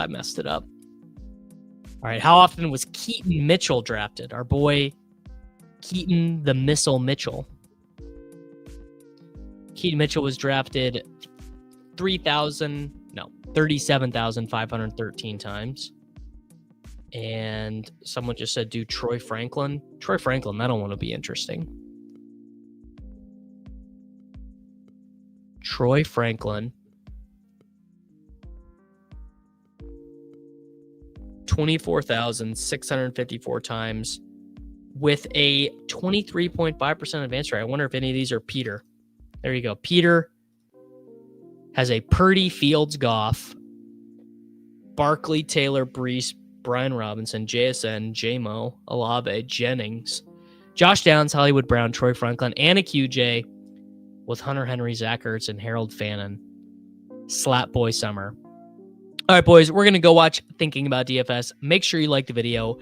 messed it up. All right, how often was Keaton Mitchell drafted? Our boy Keaton the Missile Mitchell. Keaton Mitchell was drafted 37,513 times. And someone just said, do Troy Franklin. Troy Franklin, that'll want to be interesting. Troy Franklin, 24,654 times with a 23.5% advance rate. I wonder if any of these are Peter. There you go. Peter has a Purdy, Fields, Goff, Barkley, Taylor, Brees, Brian Robinson, JSN, J-Mo, Olave, Jennings, Josh Downs, Hollywood Brown, Troy Franklin, and a QJ with Hunter Henry, Zach Ertz, and Harold Fannin. Slap Boy Summer. All right, boys, we're going to go watch Thinking About DFS. Make sure you like the video.